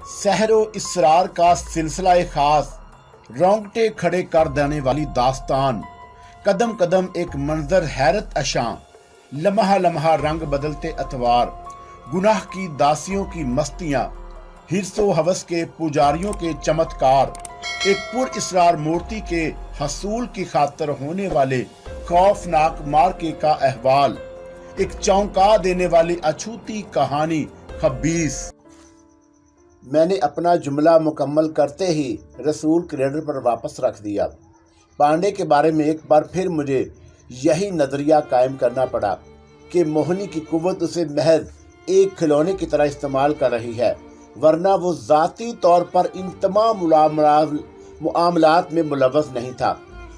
सहरो इसरार का सिलसिला खास, रोंगटे खड़े कर देने वाली दास्तान, कदम कदम एक मंजर हैरत अशां, लम्हा लम्हा रंग बदलते अतवार, गुनाह की दासियों की मस्तियां, हिर्सो हवस के पुजारियों के चमत्कार, एक पुर इसरार मूर्ति के हसूल की खातर होने वाले खौफनाक मार्के का अहवाल, एक चौंका देने वाली अछूती कहानी खबीस। मैंने अपना जुमला मुकम्मल करते ही रसूल कैलेंडर पर वापस रख दिया। पांडे के बारे में एक बार फिर मुझे यही नजरिया कायम करना पड़ा कि मोहिनी की कुव्वत उसे महज एक खिलौने की तरह इस्तेमाल कर रही है, वरना वो जाती तौर पर इन तमाम मुआमलात में मुलव्वस नहीं था।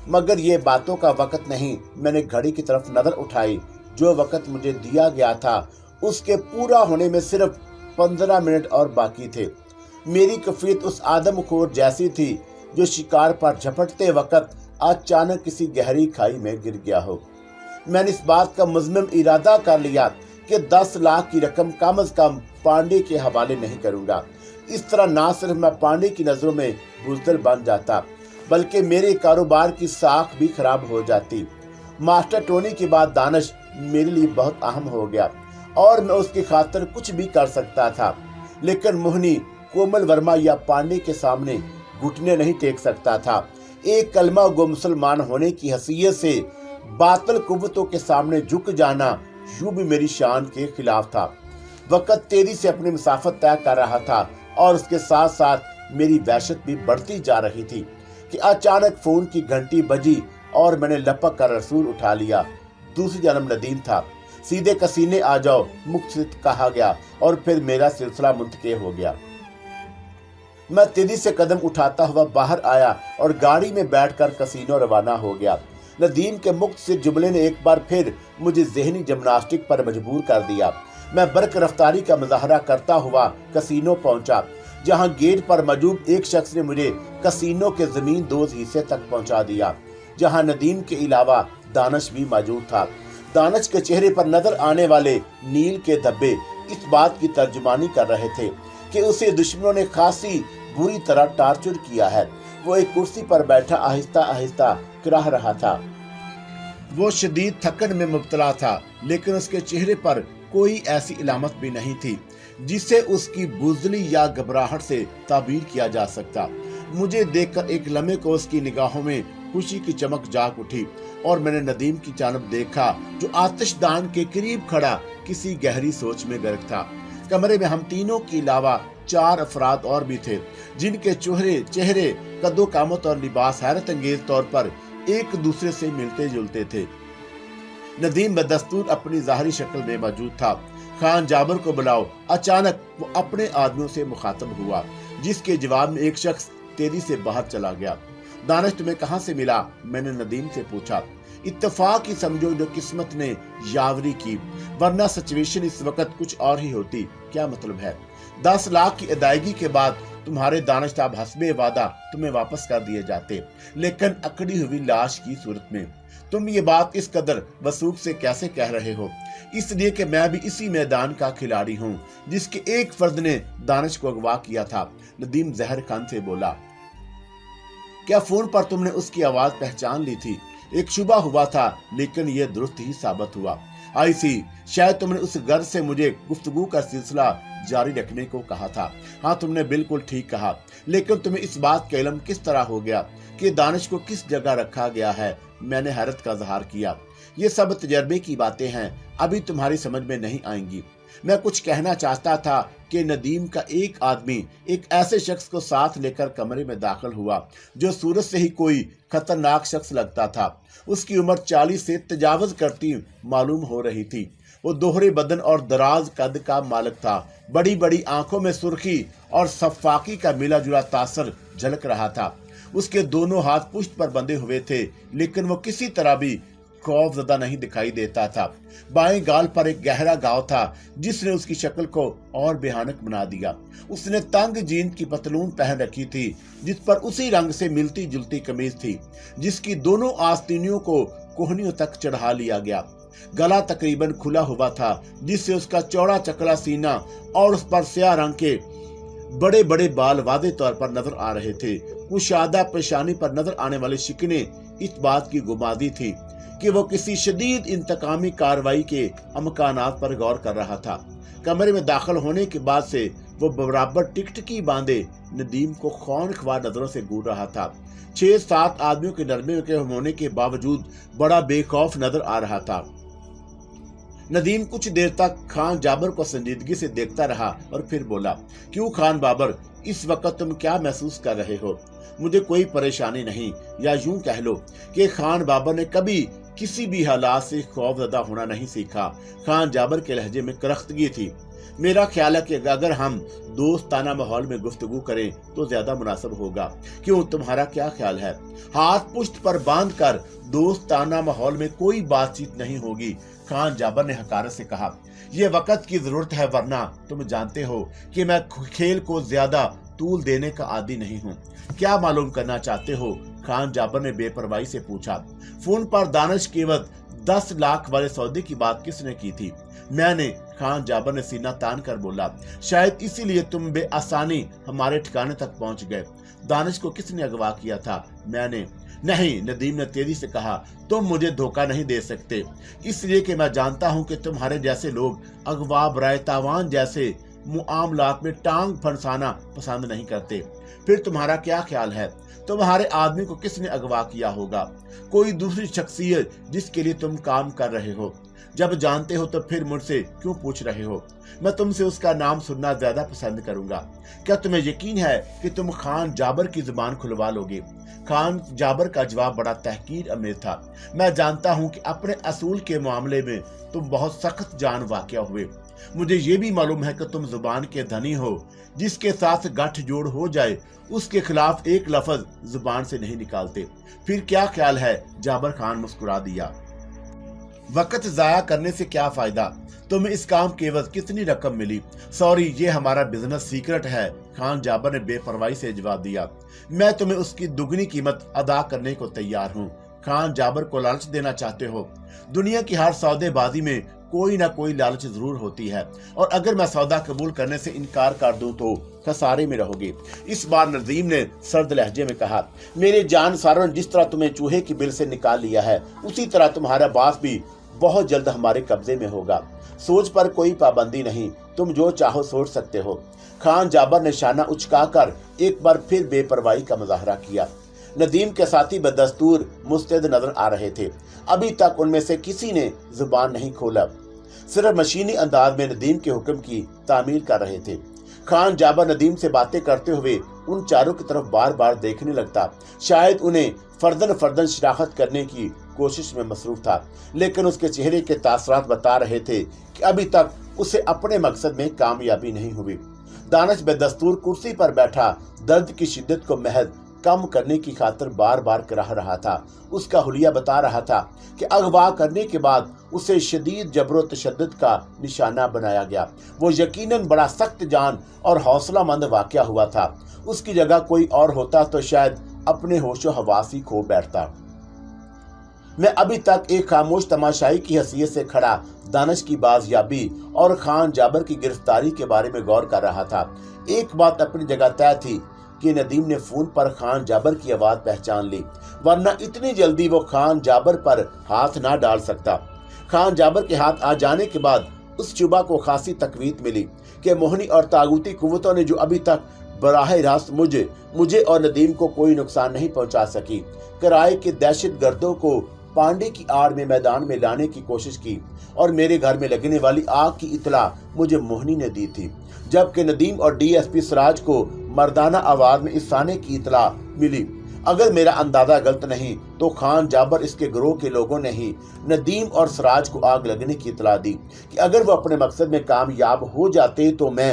मगर ये बातों का वक्त नहीं। मैंने घड़ी की तरफ नजर उठाई। जो वक्त मुझे दिया गया था उसके पूरा होने में सिर्फ 15 मिनट और बाकी थे। मेरी कैफियत उस आदमखोर जैसी थी जो शिकार पर झपटते वक्त अचानक किसी गहरी खाई में गिर गया हो। मैंने इस बात का मुज़म्मिम इरादा कर लिया कि 10 लाख की रकम कम से कम पांडे के हवाले नहीं करूंगा। इस तरह ना सिर्फ मैं पांडे की नजरों में बुज़दिल बन जाता, बल्कि मेरे कारोबार की साख भी खराब हो जाती। मास्टर टोनी के बाद दानिश मेरे लिए बहुत अहम हो गया और मैं उसकी खातिर कुछ भी कर सकता था, लेकिन मोहिनी, कोमल वर्मा या पांडे के सामने घुटने नहीं टेक सकता था। एक कलमा गो मुसलमान होने की हैसियत से बातिल कुव्वतों के सामने झुक जाना यूं भी मेरी शान के खिलाफ था। वक्त तेजी से अपनी मुसाफत तय कर रहा था और उसके साथ साथ मेरी वहशत भी बढ़ती जा रही थी कि अचानक फोन की घंटी बजी और मैंने लपक कर रसूल उठा लिया। दूसरी जन्म नदीम था। सीधे कसीने आ जाओ मुख्तसिर कहा गया और फिर मेरा सिलसिला मुंतके हो गया। मैं तेजी से कदम उठाता हुआ बाहर आया और गाड़ी में बैठकर कसीनो रवाना हो गया। नदीम के मुख्तसिर जुमले ने एक बार फिर मुझे ज़हनी जिम्नास्टिक पर मजबूर कर दिया। मैं बर्क रफ्तारी का मुजाहरा करता हुआ कसीनो पहुंचा, जहां गेट पर मौजूद एक शख्स ने मुझे कसीनो के जमीन दोज हिस्से तक पहुंचा दिया, जहां नदीम के अलावा दानिश भी मौजूद था। दानिश के चेहरे पर नजर आने वाले नील के धब्बे इस बात की तर्जुमानी कर रहे थे कि उसे दुश्मनों ने खासी बुरी तरह टार्चर किया है। वो एक कुर्सी पर बैठा आहिस्ता आहिस्ता कराह रहा था। वो शदीद थकन में मुब्तला था, लेकिन उसके चेहरे पर कोई ऐसी इलामत भी नहीं थी जिससे उसकी बुज़दिली या घबराहट से ताबीर किया जा सकता। मुझे देखकर एक लम्हे को उसकी निगाहों में खुशी की चमक जाग उठी और मैंने नदीम की जानब देखा, जो आतिशदान के करीब खड़ा किसी गहरी सोच में गर्क था। कमरे में हम तीनों के अलावा 4 अफराद और भी थे, जिनके चेहरे कदो कामत और लिबास हैरत अंगेज तौर पर एक दूसरे से मिलते जुलते थे। नदीम बदस्तूर अपनी ज़ाहरी शक्ल में मौजूद था। खान जाबर को बुलाओ। अचानक वो अपने आदमियों से मुखातब हुआ, जिसके जवाब में एक शख्स तेजी से बाहर चला गया। दानिश, तुम्हें कहां से मिला? मैंने नदीम से पूछा। इत्तेफाक ही समझो जो किस्मत ने यावरी की, वरना सिचुएशन इस वक्त कुछ और ही होती। क्या मतलब है? 10 लाख की अदायगी के बाद तुम्हारे दानिश साहब हस्बे वादा तुम्हें वापस कर दिए जाते, लेकिन अकड़ी हुई लाश की सूरत में। तुम ये बात इस कदर वसूख से कैसे कह रहे हो? इसलिए कि मैं भी इसी मैदान का खिलाड़ी हूँ जिसके एक फर्द ने दानिश को अगवा किया था। नदीम जहर खान से बोला। क्या फोन पर तुमने उसकी आवाज पहचान ली थी? एक शुबा हुआ था, लेकिन यह दुरुस्त ही साबित हुआ। आई सी, शायद तुमने उस गर्ज से मुझे गुफ्तगू का सिलसिला जारी रखने को कहा था। हाँ, तुमने बिल्कुल ठीक कहा, लेकिन तुम्हें इस बात का इल्म किस तरह हो गया कि दानिश को किस जगह रखा गया है? मैंने हैरत का इज़हार किया। ये सब तजर्बे की बातें हैं, अभी तुम्हारी समझ में नहीं आएंगी। मैं कुछ कहना चाहता था कि नदीम का एक आदमी एक ऐसे शख्स को साथ लेकर कमरे में दाखिल हुआ जो सूरत से ही कोई खतरनाक शख्स लगता था। उसकी उम्र 40 से तजावज करती मालूम हो रही थी। वो दोहरे बदन और दराज कद का मालिक था। बड़ी बड़ी आंखों में सुर्खी और सफाकी का मिला जुला तासर झलक रहा था। उसके दोनों हाथ पुश्त पर बंधे हुए थे, लेकिन वो किसी तरह भी खौफजदा नहीं दिखाई देता था। बाएं गाल पर एक गहरा घाव था जिसने उसकी शक्ल को और भयानक बना दिया। उसने तंग जीन्स की पतलून पहन रखी थी, जिस पर उसी रंग से मिलती जुलती कमीज थी, जिसकी दोनों आस्तीनियों को कोहनियों तक चढ़ा लिया गया। गला तकरीबन खुला हुआ था, जिससे उसका चौड़ा चकला सीना और उस पर स्याह रंग के बड़े बड़े बाल वादे तौर पर नजर आ रहे थे। कुशादा पेशानी पर नजर आने वाली शिकने इस बात की गुमादी थी कि वो किसी शदीद इंतकामी कार्रवाई के अमकानात पर गौर कर रहा था। कमरे में दाखिल होने के बाद से वो बराबर टिकटिकी बांधे नदीम को खौनख्वार नजरों से घूर रहा था। 6-7 आदमियों के नरमे के होने के बावजूद बड़ा बेखौफ नजर आ रहा था। नदीम कुछ देर तक खान जाबर को संजीदगी से देखता रहा और फिर बोला, क्यों खान बाबर, इस वक्त तुम क्या महसूस कर रहे हो? मुझे कोई परेशानी नहीं, या यूं कह लो कि खान बाबर ने कभी किसी भी हालात से खौफजदा होना नहीं सीखा। खान जाबर के लहजे में करख्तगी थी। मेरा ख्याल है कि अगर हम दोस्ताना माहौल में गुफ्तगू करें तो ज्यादा मुनासिब होगा। क्यों, तुम्हारा क्या ख्याल है? हाथ पुश्त पर बांध कर दोस्ताना माहौल में कोई बातचीत नहीं होगी, खान जाबर ने हकारत से कहा। यह वक्त की जरूरत है, वरना तुम जानते हो कि मैं खेल को ज्यादा तूल देने का आदी नहीं हूँ। क्या मालूम करना चाहते हो? खान जाबर ने बेपरवाही से पूछा। फोन पर दानिश केवल 10 लाख वाले सौदे की बात किसने की थी? मैंने, खान जाबर ने सीना तान कर बोला। शायद इसीलिए तुम बेआसानी हमारे ठिकाने तक पहुंच गए। दानिश को किसने अगवा किया था? मैंने। नहीं, नदीम ने तेजी से कहा, तुम मुझे धोखा नहीं दे सकते, इसलिए कि मैं जानता हूं कि तुम्हारे जैसे लोग अगवा बराए तावान जैसे मुआमलात में टांग फंसाना पसंद नहीं करते। फिर तुम्हारा क्या ख्याल है? तुम्हारे आदमी को किसने अगवा किया होगा? कोई दूसरी शख्सियत जिसके लिए तुम काम कर रहे हो? जब जानते हो तो फिर मुझसे क्यों पूछ रहे हो? मैं तुमसे उसका नाम सुनना ज्यादा पसंद करूंगा। क्या तुम्हें यकीन है कि तुम खान जाबर की जुबान खुलवा लोगे? खान जाबर का जवाब बड़ा तहकीर अमेज था। मैं जानता हूं कि अपने असूल के मामले में तुम बहुत सख्त जान वाक़या हुए। मुझे ये भी मालूम है कि तुम जुबान के धनी हो। जिसके साथ गठजोड़ हो जाए उसके खिलाफ एक लफ्ज जुबान से नहीं निकालते। फिर क्या ख्याल है? जाबर खान मुस्कुरा दिया। वक्त जाया करने से क्या फायदा? तुम्हें इस काम के एवज कितनी रकम मिली? सॉरी, ये हमारा बिजनेस सीक्रेट है, खान जाबर ने बेपरवाही से जवाब दिया। मैं तुम्हें उसकी दुगनी कीमत अदा करने को तैयार हूँ। खान जाबर को लालच देना चाहते हो? दुनिया की हर सौदेबाजी में कोई ना कोई लालच जरूर होती है, और अगर मैं सौदा कबूल करने से इनकार कर दूं तो खसारे में रहोगे। इस बार नदीम ने सर्द लहजे में कहा, मेरे जान सारों ने जिस तरह तुम्हें चूहे की बिल से निकाल लिया है, उसी तरह तुम्हारा बास भी बहुत जल्द हमारे कब्जे में होगा। सोच पर कोई पाबंदी नहीं, तुम जो चाहो सोच सकते हो। खान जाबर ने शाना उचकाकर एक बार फिर बेपरवाही का मुजाहरा किया। नदीम के साथी बदस्तूर मुस्तैद नजर आ रहे थे। अभी तक उनमें से किसी ने जुबान नहीं खोला, सिर्फ मशीनी अंदाज में नदीम के हुक्म की तामील कर रहे थे। खान जाबर नदीम से बातें करते हुए उन चारों की तरफ बार बार देखने लगता। शायद उन्हें फर्दन फर्दन शिनाख्त करने की कोशिश में मसरूफ था, लेकिन उसके चेहरे के तासरात बता रहे थे कि अभी तक उसे अपने मकसद में कामयाबी नहीं हुई। दानिश बेदस्तूर कुर्सी पर बैठा दर्द की शिद्दत को महज कम करने की खातिर बार बार कराह रहा था। उसका हुलिया बता रहा था कि अगवा करने के बाद उसे शदीद जबरो तशद्दुद का निशाना बनाया गया। वो यकीनन बड़ा सख्त जान और हौसला मंद वाक़या हुआ था। उसकी जगह कोई और होता तो शायद अपने होशो हवास ही खो बैठता। मैं अभी तक एक खामोश तमाशाई की हैसियत से खड़ा दानिश की बाजियाबी और खान जाबर की गिरफ्तारी के बारे में गौर कर रहा था। एक बात अपनी जगह तय थी कि नदीम ने फोन पर खान जाबर की आवाज पहचान ली, वरना इतनी जल्दी वो खान जाबर पर हाथ ना डाल सकता। खान जाबर के हाथ आ जाने के बाद उस शुबा को खासी तकवीत मिली कि मोहनी और तागूती कुव्वतों ने जो अभी तक बराह रास्त मुझे और नदीम को कोई नुकसान नहीं पहुंचा सकी, किराए के दहशत गर्दों को पांडे की आड़ में मैदान में लाने की कोशिश की, और मेरे घर में लगने वाली आग की इतला मुझे मोहनी ने दी थी, जबकि नदीम और डीएसपी सिराज को मर्दाना आवाज में इस आने की इतला मिली। अगर मेरा अंदाजा गलत नहीं तो खान जाबर इसके गिरोह के लोगों ने ही नदीम और सिराज को आग लगने की इतला दी कि अगर वो अपने मकसद में कामयाब हो जाते तो मैं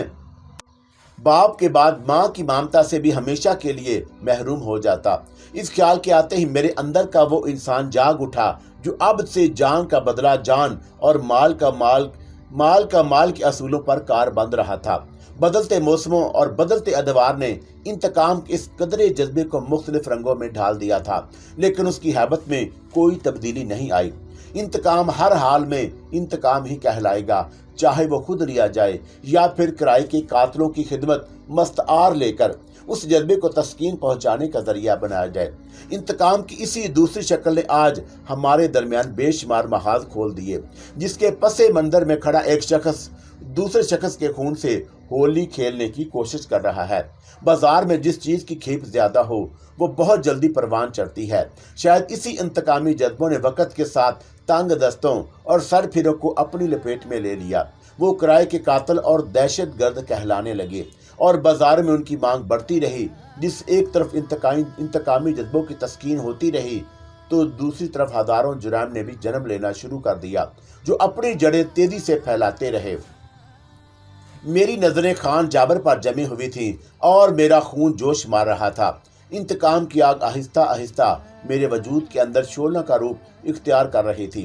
बाप के बाद माँ की ममता से भी हमेशा के लिए महरूम हो जाता। इस ख्याल के आते ही मेरे अंदर का वो इंसान जाग उठा जो अब से जान का बदला जान और माल का माल के असूलों पर कार बंद रहा था। बदलते मौसमों और बदलते अदवार ने इंतकाम के इस कदरे जज्बे को मुख्तलिफ रंगों में ढाल दिया था, लेकिन उसकी हैबत में कोई तब्दीली नहीं आई। इंतकाम हर हाल में इंतकाम ही कहलाएगा, चाहे वो खुद लिया जाए या फिर किराए के कातलों की खिदमत मस्तआर लेकर उस जज्बे को तस्कीन पहुंचाने का जरिया बनाया जाए। इंतकाम की इसी दूसरी शक्ल ने आज हमारे दरमियान बेशुमार महाज खोल दिए, जिसके पसे मंजर में खड़ा एक शख्स दूसरे शख्स के खून से होली खेलने की कोशिश कर रहा है। बाजार में जिस चीज की खेप ज्यादा हो वो बहुत जल्दी परवान चढ़ती है। शायद इसी इंतकामी जज्बों ने वक़्त के साथ तंग दस्तों और सरफिरों को अपनी लपेट में ले लिया। वो किराए के कातिल और दहशतगर्द कहलाने लगे और बाजार में उनकी मांग बढ़ती रही। जिस एक तरफ इंतकामी जज्बों की तस्कीन होती रही तो दूसरी तरफ हजारों जुराम ने भी जन्म लेना शुरू कर दिया, जो अपनी जड़ें तेजी से फैलाते रहे। मेरी नजरें खान जाबर पर जमी हुई थी और मेरा खून जोश मार रहा था। इंतकाम की आग आहिस्ता आहिस्ता मेरे वजूद के अंदर शोला का रूप इख्तियार कर रही थी।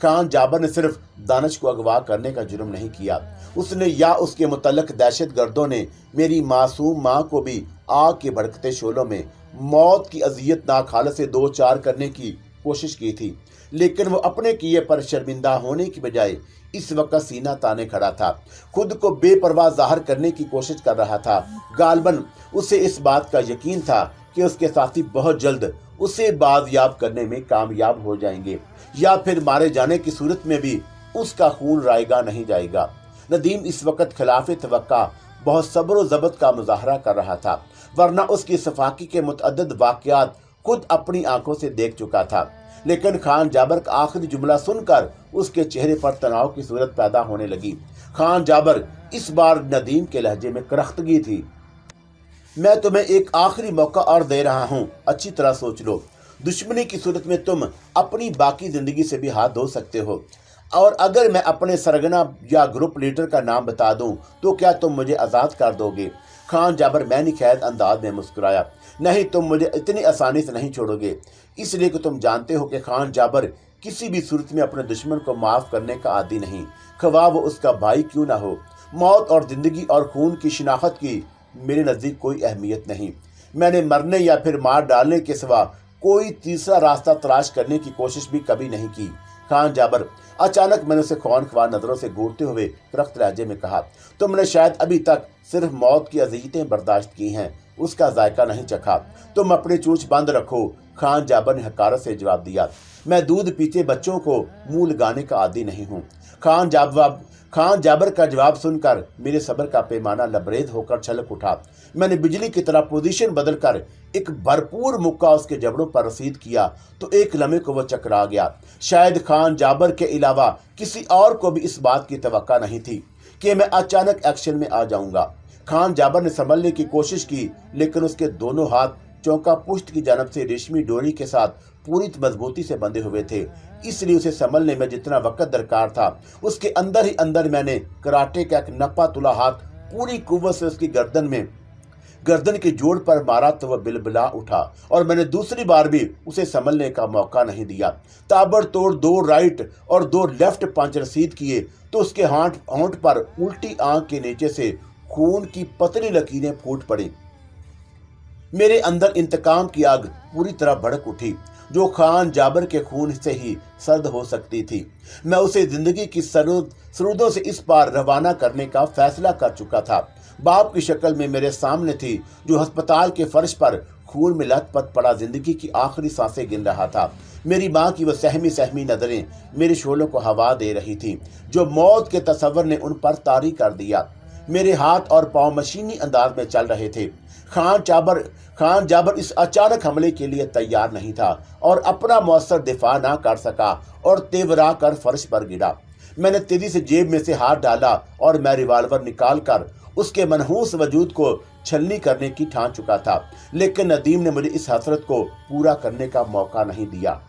खान जाबर ने सिर्फ दानिश को अगवा करने का जुर्म नहीं किया, उसने या उसके मुतल्लक दहशतगर्दों ने मेरी मासूम माँ को भी आग के भड़कते शोलों में मौत की अजियतनाक हालत से दो चार करने की कोशिश की थी। लेकिन वो अपने किए पर शर्मिंदा होने की बजाय इस वक्त सीना ताने खड़ा था, खुद को बेपरवाह जाहिर करने की कोशिश कर रहा था। गालबन उसे इस बात का यकीन था कि उसके साथी बहुत जल्द उसे बाजियाब करने में कामयाब हो जाएंगे, या फिर मारे जाने की सूरत में भी उसका खून रायगा नहीं जाएगा। नदीम इस वक्त खिलाफे तवक्का बहुत सब्र व ज़ब्त का मुजाहरा कर रहा था, वरना उसकी सफाकी के मुतअद्दिद वाक़यात खुद अपनी आंखों से देख चुका था। लेकिन खान जाबर का आखिरी जुमला सुनकर उसके चेहरे पर तनाव की सूरत पैदा होने लगी। खान जाबर इस बार नदीम के लहजे में करख्तगी थी। मैं तुम्हें एक आखिरी मौका और दे रहा हूँ, अच्छी तरह सोच लो। दुश्मनी की सूरत में तुम अपनी बाकी जिंदगी से भी हाथ धो सकते हो, और अगर मैं अपने सरगना या ग्रुप लीडर का नाम बता दूं तो क्या तुम मुझे आज़ाद कर दोगे? खान जाबर मैंने खैर अंदाज में मुस्कुराया। नहीं, तुम मुझे इतनी आसानी से नहीं छोड़ोगे, इसलिए कि तुम जानते हो कि खान जाबर किसी भी सूरत में अपने दुश्मन को माफ़ करने का आदी नहीं, ख्वाह वो उसका भाई क्यों ना हो। मौत और ज़िंदगी और खून की शिनाख्त की मेरे नज़दीक कोई अहमियत नहीं। मैंने मरने या फिर मार डालने के सिवा कोई तीसरा रास्ता तलाश करने की कोशिश भी कभी नहीं की। खान जाबर अचानक मैंने उसे खौनख्वार नजरों से घूरते हुए सख्त लहजे में कहा, तुमने शायद अभी तक सिर्फ मौत की अज़ियतें बर्दाश्त की हैं, उसका जायका नहीं चखा। तुम अपनी चूंच बंद रखो। खान जाबर ने हकारत से जवाब दिया, मैं दूध पीते बच्चों को मुंह लगाने का आदी नहीं हूँ। खान जाबर का जवाब सुनकर मेरे सब्र का पैमाना लबरेज होकर छलक उठा। मैंने बिजली की तरह पोजीशन बदलकर एक भरपूर मुक्का उसके जबड़ों पर रसीद किया तो एक लम्हे को वो चकरा गया। शायद खान जाबर के अलावा किसी और को भी इस बात की तवक्का नहीं थी कि मैं अचानक एक्शन में आ जाऊंगा। खान जाबर ने संभलने की कोशिश की, लेकिन उसके दोनों हाथ चौका पुश्त की जानब से रेशमी डोरी के साथ पूरी मजबूती से बंधे हुए थे, इसलिए उसे संभलने में जितना वक्त दरकार था उसके अंदर ही अंदर मैंने कराटे का एक नपा तुला हाथ पूरी कुव्वत से उसकी गर्दन के जोड़ पर मारा तो वह बिलबिला उठा और मैंने दूसरी बार भी उसे संभलने का मौका नहीं दिया। ताबड़तोड़ 2 राइट और 2 लेफ्ट पंच रसीद किए तो उसके होंठ पर उल्टी आंख के नीचे से खून की पतली लकीरें फूट पड़ी। मेरे अंदर इंतकाम की आग पूरी तरह भड़क उठी, जो खान जाबर के खून से ही सर्द हो सकती थी। मैं उसे जिंदगी की सरूदों से इस पार रवाना करने का फैसला कर चुका था। बाप की शक्ल में मेरे सामने थी, जो अस्पताल के फर्श पर खून में लथपथ पड़ा जिंदगी की आखिरी सांसें गिन रहा था। मेरी माँ की वह सहमी सहमी नजरें मेरे शोलों को हवा दे रही थी, जो मौत के तस्वर ने उन पर तारी कर दिया। मेरे हाथ और पांव मशीनी अंदाज में चल रहे थे। खान जाबर इस अचानक हमले के लिए तैयार नहीं था और अपना मौसर दिफा ना कर सका और तेवरा कर फर्श पर गिरा। मैंने तेजी से जेब में से हाथ डाला और मैं रिवाल्वर निकालकर उसके मनहूस वजूद को छलनी करने की ठान चुका था, लेकिन नदीम ने मुझे इस हसरत को पूरा करने का मौका नहीं दिया।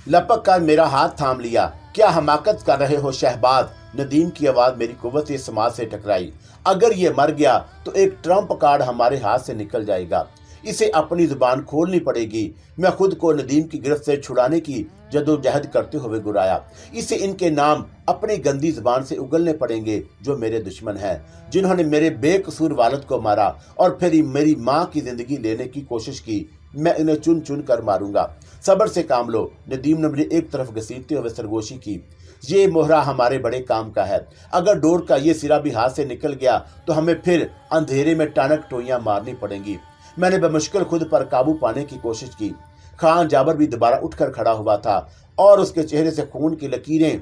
लपक कर मेरा हाथ थाम लिया। क्या हमाकत कर रहे हो शहबाज? नदीम की आवाज मेरी कुव्वत समाज से टकराई। अगर ये मर गया तो एक ट्रम्प कार्ड हमारे हाथ से निकल जाएगा, इसे अपनी जुबान खोलनी पड़ेगी। मैं खुद को नदीम की गिरफ्त से छुड़ाने की जदोजहद करते हुए गुराया। इसे इनके नाम अपनी गंदी जुबान से उगलने पड़ेंगे, जो मेरे दुश्मन हैं, जिन्होंने मेरे बेकसूर वालिद को मारा और फिर मेरी माँ की जिंदगी लेने की कोशिश की। मैं इन्हें चुन चुन कर मारूंगा। सब्र से काम लो। नदीम ने मुझे एक तरफ घसीटते हुए सरगोशी की। یہ मोहरा हमारे बड़े काम का है। अगर डोर का ये सिरा भी हाथ से निकल गया तो हमें फिर अंधेरे में टानक टोइयां मारनी पड़ेंगी। मैंने बमुश्किल खुद पर काबू पाने की कोशिश की। खान जाबर भी दोबारा उठकर खड़ा हुआ था और उसके चेहरे से खून की लकीरें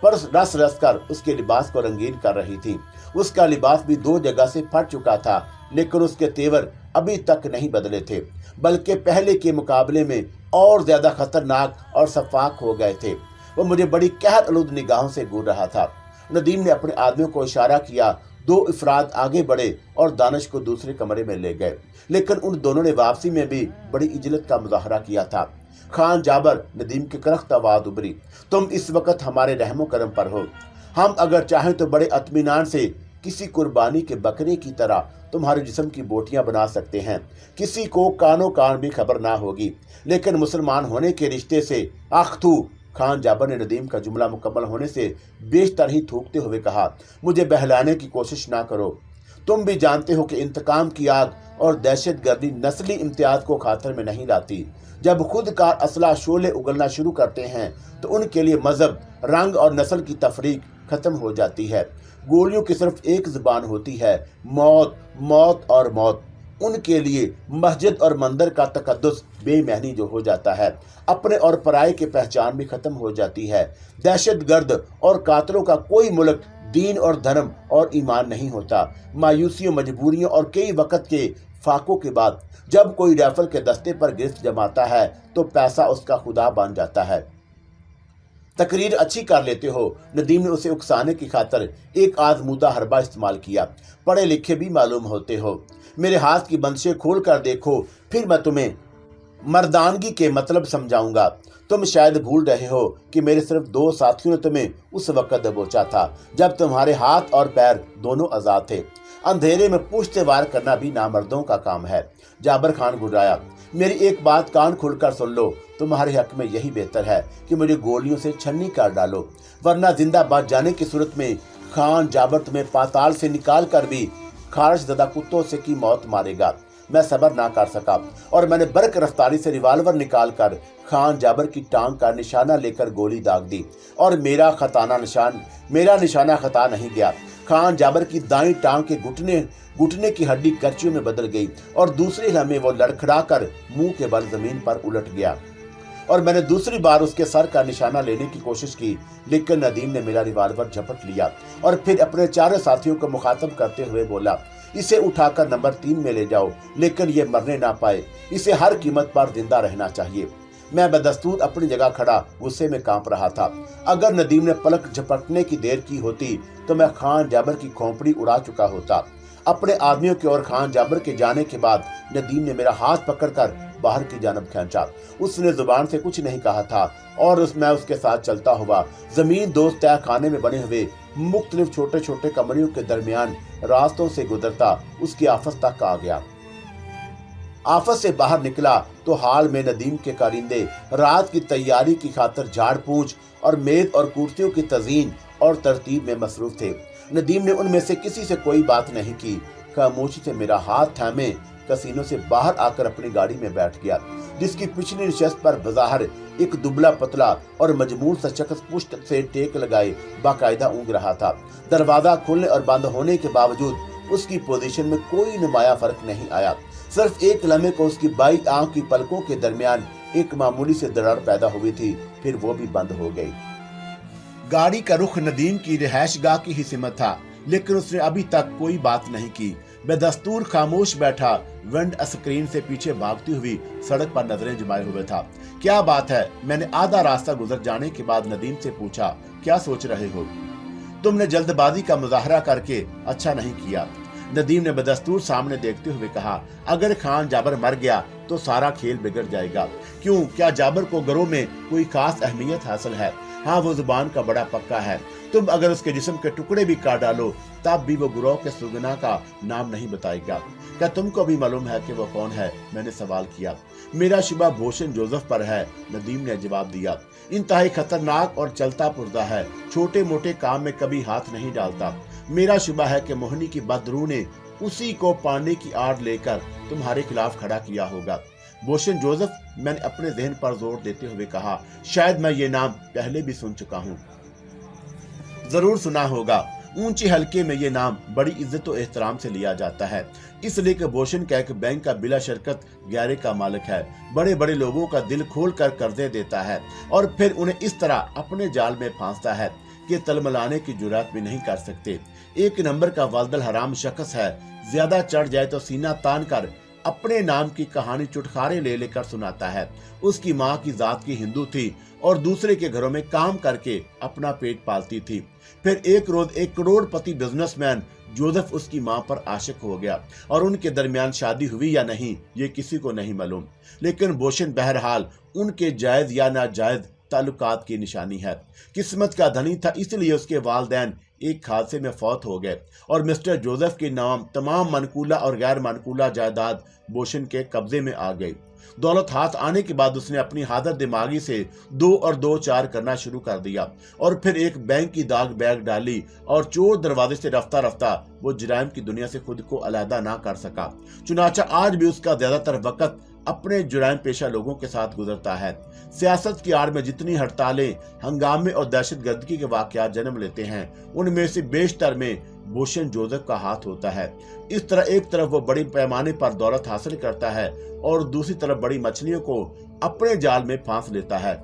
पर रस रस कर उसके लिबास को रंगीन कर रही थी। उसका लिबास भी 2 जगह से फट चुका था, लेकिन उसके तेवर अभी तक नहीं बदले थे, बल्कि पहले के मुकाबले में और ज्यादा खतरनाक और शफाक हो गए थे। वो मुझे बड़ी कहर आलूद निगाहों से घूर रहा था। नदीम ने अपने आदमियों को इशारा किया। 2 अफराद आगे बढ़े और दानिश को दूसरे कमरे में ले गए, लेकिन उन दोनों ने वापसी में भी बड़ी इजलत का मुजाहरा किया था। खान जाबर नदीम की करख्त आवाज उभरी, तुम इस वक्त हमारे रहमो करम पर हो। हम अगर चाहें तो बड़े इत्मीनान से किसी कुर्बानी के बकरे की तरह तुम्हारे जिस्म की बोटियां बना सकते हैं। किसी को कानो कान भी खबर ना होगी, लेकिन मुसलमान होने के रिश्ते से आख्तू। खान जाबर ने नदीम का जुमला मुकम्मल होने से बेशतर ही थूकते हुए कहा, मुझे बहलाने की कोशिश ना करो। तुम भी जानते हो कि इंतकाम की आग और दहशतगर्दी नस्ली इम्तियाज को खातर में नहीं लाती। जब खुद का असला शोले उगलना शुरू करते हैं तो उनके लिए मजहब, रंग और नस्ल की तफरीक खत्म हो जाती है। गोलियों की सिर्फ एक जुबान होती है, मौत, मौत और मौत। उनके लिए मस्जिद और मंदिर का तकद्दुस बेमहनी जो हो जाता है, अपने और पराये की पहचान भी खत्म हो जाती है। दहशतगर्द और कातलों का कोई मुल्क, दीन और धर्म और ईमान नहीं होता। मायूसियों, मजबूरियों और कई वक्त के फाकों के बाद जब कोई राइफल के दस्ते पर गिरफ्त जमाता है तो पैसा उसका खुदा बन जाता है। तकरीर अच्छी कर लेते हो। नदीम ने उसे उकसाने की खातर एक आजमूदा हरबा इस्तेमाल किया। पढ़े लिखे भी मालूम होते हो। मेरे हाथ की बंदिशें खोल कर देखो, फिर मैं तुम्हें मर्दानगी के मतलब समझाऊंगा। तुम शायद भूल रहे हो कि मेरे सिर्फ 2 साथियों ने तुम्हें उस वक्त दबोचा था जब तुम्हारे हाथ और पैर दोनों आजाद थे। अंधेरे में पुश्त वार करना भी नामर्दों का काम है। जाबर खान गुर्राया, मेरी एक बात कान खुलकर सुन लो। तुम्हारे हक में यही बेहतर है कि मुझे गोलियों से छन्नी कर डालो, वरना जिंदा बच जाने की सूरत में खान जाबर तुम्हें पाताल से निकाल कर भी खारिश ज़दा कुत्तों से की मौत मारेगा। मैं सब्र ना कर सका और मैंने बरक रफ्तारी से रिवाल्वर निकाल कर खान जाबर की टांग का निशाना लेकर गोली दाग दी और मेरा निशाना खता नहीं गया। खान जाबर की दाईं टांग के घुटने की हड्डी करचियों में बदल गई और दूसरे लम्हे वो लड़खड़ा कर मुंह के बल जमीन पर उलट गया और मैंने दूसरी बार उसके सर का निशाना लेने की कोशिश की, लेकिन नदीम ने मेरा रिवाल्वर झपट लिया और फिर अपने 4 साथियों को मुखातब करते हुए बोला, इसे उठाकर नंबर 3 में ले जाओ, लेकिन ये मरने ना पाए। इसे हर कीमत पर जिंदा रहना चाहिए। मैं बदस्तूर अपनी जगह खड़ा गुस्से में कांप रहा था। अगर नदीम ने पलक झपटने की देर की होती तो मैं खान जाबर की खोपड़ी उड़ा चुका होता। अपने आदमियों की ओर खान जाबर के जाने के बाद नदीम ने मेरा हाथ पकड़कर बाहर की जानब खींचा। उसने जुबान से कुछ नहीं कहा था और मैं उसके साथ चलता हुआ जमीन दोस्त तय खाने में बने हुए मुख्तलिफ छोटे छोटे कमरों के दरमियान रास्तों से गुजरता उसकी आफस तक आ गया। आफस से बाहर निकला तो हाल में नदीम के कारिंदे रात की तैयारी की खातर झाड़ पूंछ और मेज और कुर्सियों की तज़ीन और तरतीब में मसरूफ थे। नदीम ने उनमें से किसी से कोई बात नहीं की। खामोशी से मेरा हाथ थामे कसीनों से बाहर आकर अपनी गाड़ी में बैठ गया, जिसकी पिछली नशस्त पर बज़ाहिर एक दुबला पतला और मजबूर सा शख्स पुश्त से टेक लगाए बाकायदा ऊँग रहा था। दरवाजा खोलने और बंद होने के बावजूद उसकी पोजीशन में कोई नुमाया फर्क नहीं आया। सिर्फ एक लम्हे को उसकी बाई आंख की पलकों के दरमियान एक मामूली से दरार पैदा हुई थी, फिर वो भी बंद हो गई। गाड़ी का रुख नदीम की रिहायशगाह की ही सिमत था, लेकिन उसने अभी तक कोई बात नहीं की। बेदस्तूर खामोश बैठा विंड स्क्रीन से पीछे भागती हुई सड़क पर नजरें जमाए हुए था। क्या बात है? मैंने आधा रास्ता गुजर जाने के बाद नदीम से पूछा, क्या सोच रहे हो? तुमने जल्दबाजी का मुजाहरा करके अच्छा नहीं किया। नदीम ने बदस्तूर सामने देखते हुए कहा, अगर खान जाबर मर गया तो सारा खेल बिगड़ जाएगा। क्यों? क्या जाबर को घरों में कोई खास अहमियत हासिल है? हाँ, वो जुबान का बड़ा पक्का है। तुम अगर उसके जिस्म के टुकड़े भी काट डालो तब भी वो गुरोह के सुगना का नाम नहीं बताएगा। क्या तुमको भी मालूम है कि वो कौन है? मैंने सवाल किया। मेरा शुबा भूषण जोसेफ पर है, नदीम ने जवाब दिया। इंतहाई खतरनाक और चलता पुर्जा है, छोटे मोटे काम में कभी हाथ नहीं डालता। मेरा शुबा है कि मोहनी की बदरू ने उसी को पाने की आड़ लेकर तुम्हारे खिलाफ खड़ा किया होगा। भूषण जोसेफ? मैंने अपने जहन पर जोर देते हुए कहा, शायद मैं ये नाम पहले भी सुन चुका हूँ। जरूर सुना होगा। ऊंचे हल्के में ये नाम बड़ी इज्जत और एहतराम से लिया जाता है, इसलिए कि बोशन का एक बैंक का बिला शरकत ग्यारह का मालिक है। बड़े बड़े लोगों का दिल खोल कर कर्जे देता है और फिर उन्हें इस तरह अपने जाल में फांसता है कि तलमलाने की जुर्रत भी नहीं कर सकते। एक नंबर का वालदल हराम शख्स है, ज्यादा चढ़ जाए तो सीना तान कर अपने नाम की कहानी चुटखारे ले लेकर सुनाता है। उसकी माँ की जात की हिंदू थी और दूसरे के घरों में काम करके अपना पेट पालती थी। फिर एक रोज एक करोड़पति बिजनेसमैन जोसेफ उसकी मां पर आशिक हो गया और उनके दरमियान शादी हुई या नहीं ये किसी को नहीं मालूम, लेकिन बोशन बहरहाल उनके जायज या नाजायज ताल्लुकात की निशानी है। किस्मत का धनी था, इसलिए उसके वालिदैन एक हादसे में फौत हो गए और मिस्टर जोसेफ के नाम तमाम मनकूला और गैर मनकूला जायदाद बोशन के कब्जे में आ गई। दौलत हाथ आने के बाद उसने अपनी हादत दिमागी से 2 और 2 4 करना शुरू कर दिया और फिर एक बैंक की दाग बैग डाली और चोर दरवाजे से रफ्ता रफ्ता वो जुराइम की दुनिया से खुद को अलहदा ना कर सका। चुनाचा आज भी उसका ज्यादातर वक्त अपने जुराइम पेशा लोगों के साथ गुजरता है। सियासत की आड़ में जितनी हड़तालें, हंगामे और दहशतगर्दी के वाकयात जन्म लेते हैं, उनमें से बेशतर में बोशन जोसेफ का हाथ होता है। इस तरह एक तरफ वो बड़ी पैमाने पर दौलत हासिल करता है और दूसरी तरफ बड़ी मछलियों को अपने जाल में फांस लेता है।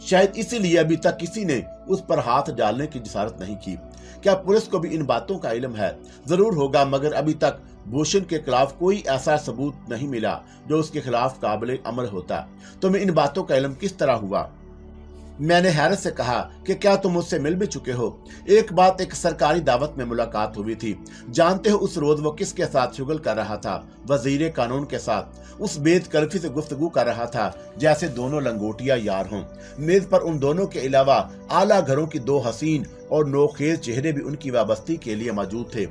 शायद इसीलिए अभी तक किसी ने उस पर हाथ डालने की जिसारत नहीं की। क्या पुलिस को भी इन बातों का इल्म है? जरूर होगा, मगर अभी तक बोशन के खिलाफ कोई ऐसा सबूत नहीं मिला जो उसके खिलाफ काबिल अमल होता। तुम्हें इन बातों का इल्म किस तरह हुआ? मैंने हैरत से कहा कि क्या तुम मुझसे मिल भी चुके हो? एक बात, एक सरकारी दावत में मुलाकात हुई थी। जानते हो उस रोज वो किसके साथ शुगल कर रहा था? वजीर कानून के साथ। उस बेदकल्फी से गुफ्तगू कर रहा था जैसे दोनों लंगोटिया यार हों। मेज पर उन दोनों के अलावा आला घरों की 2 हसीन और नोखेज चेहरे भी उनकी वाबस्ती के लिए मौजूद थे।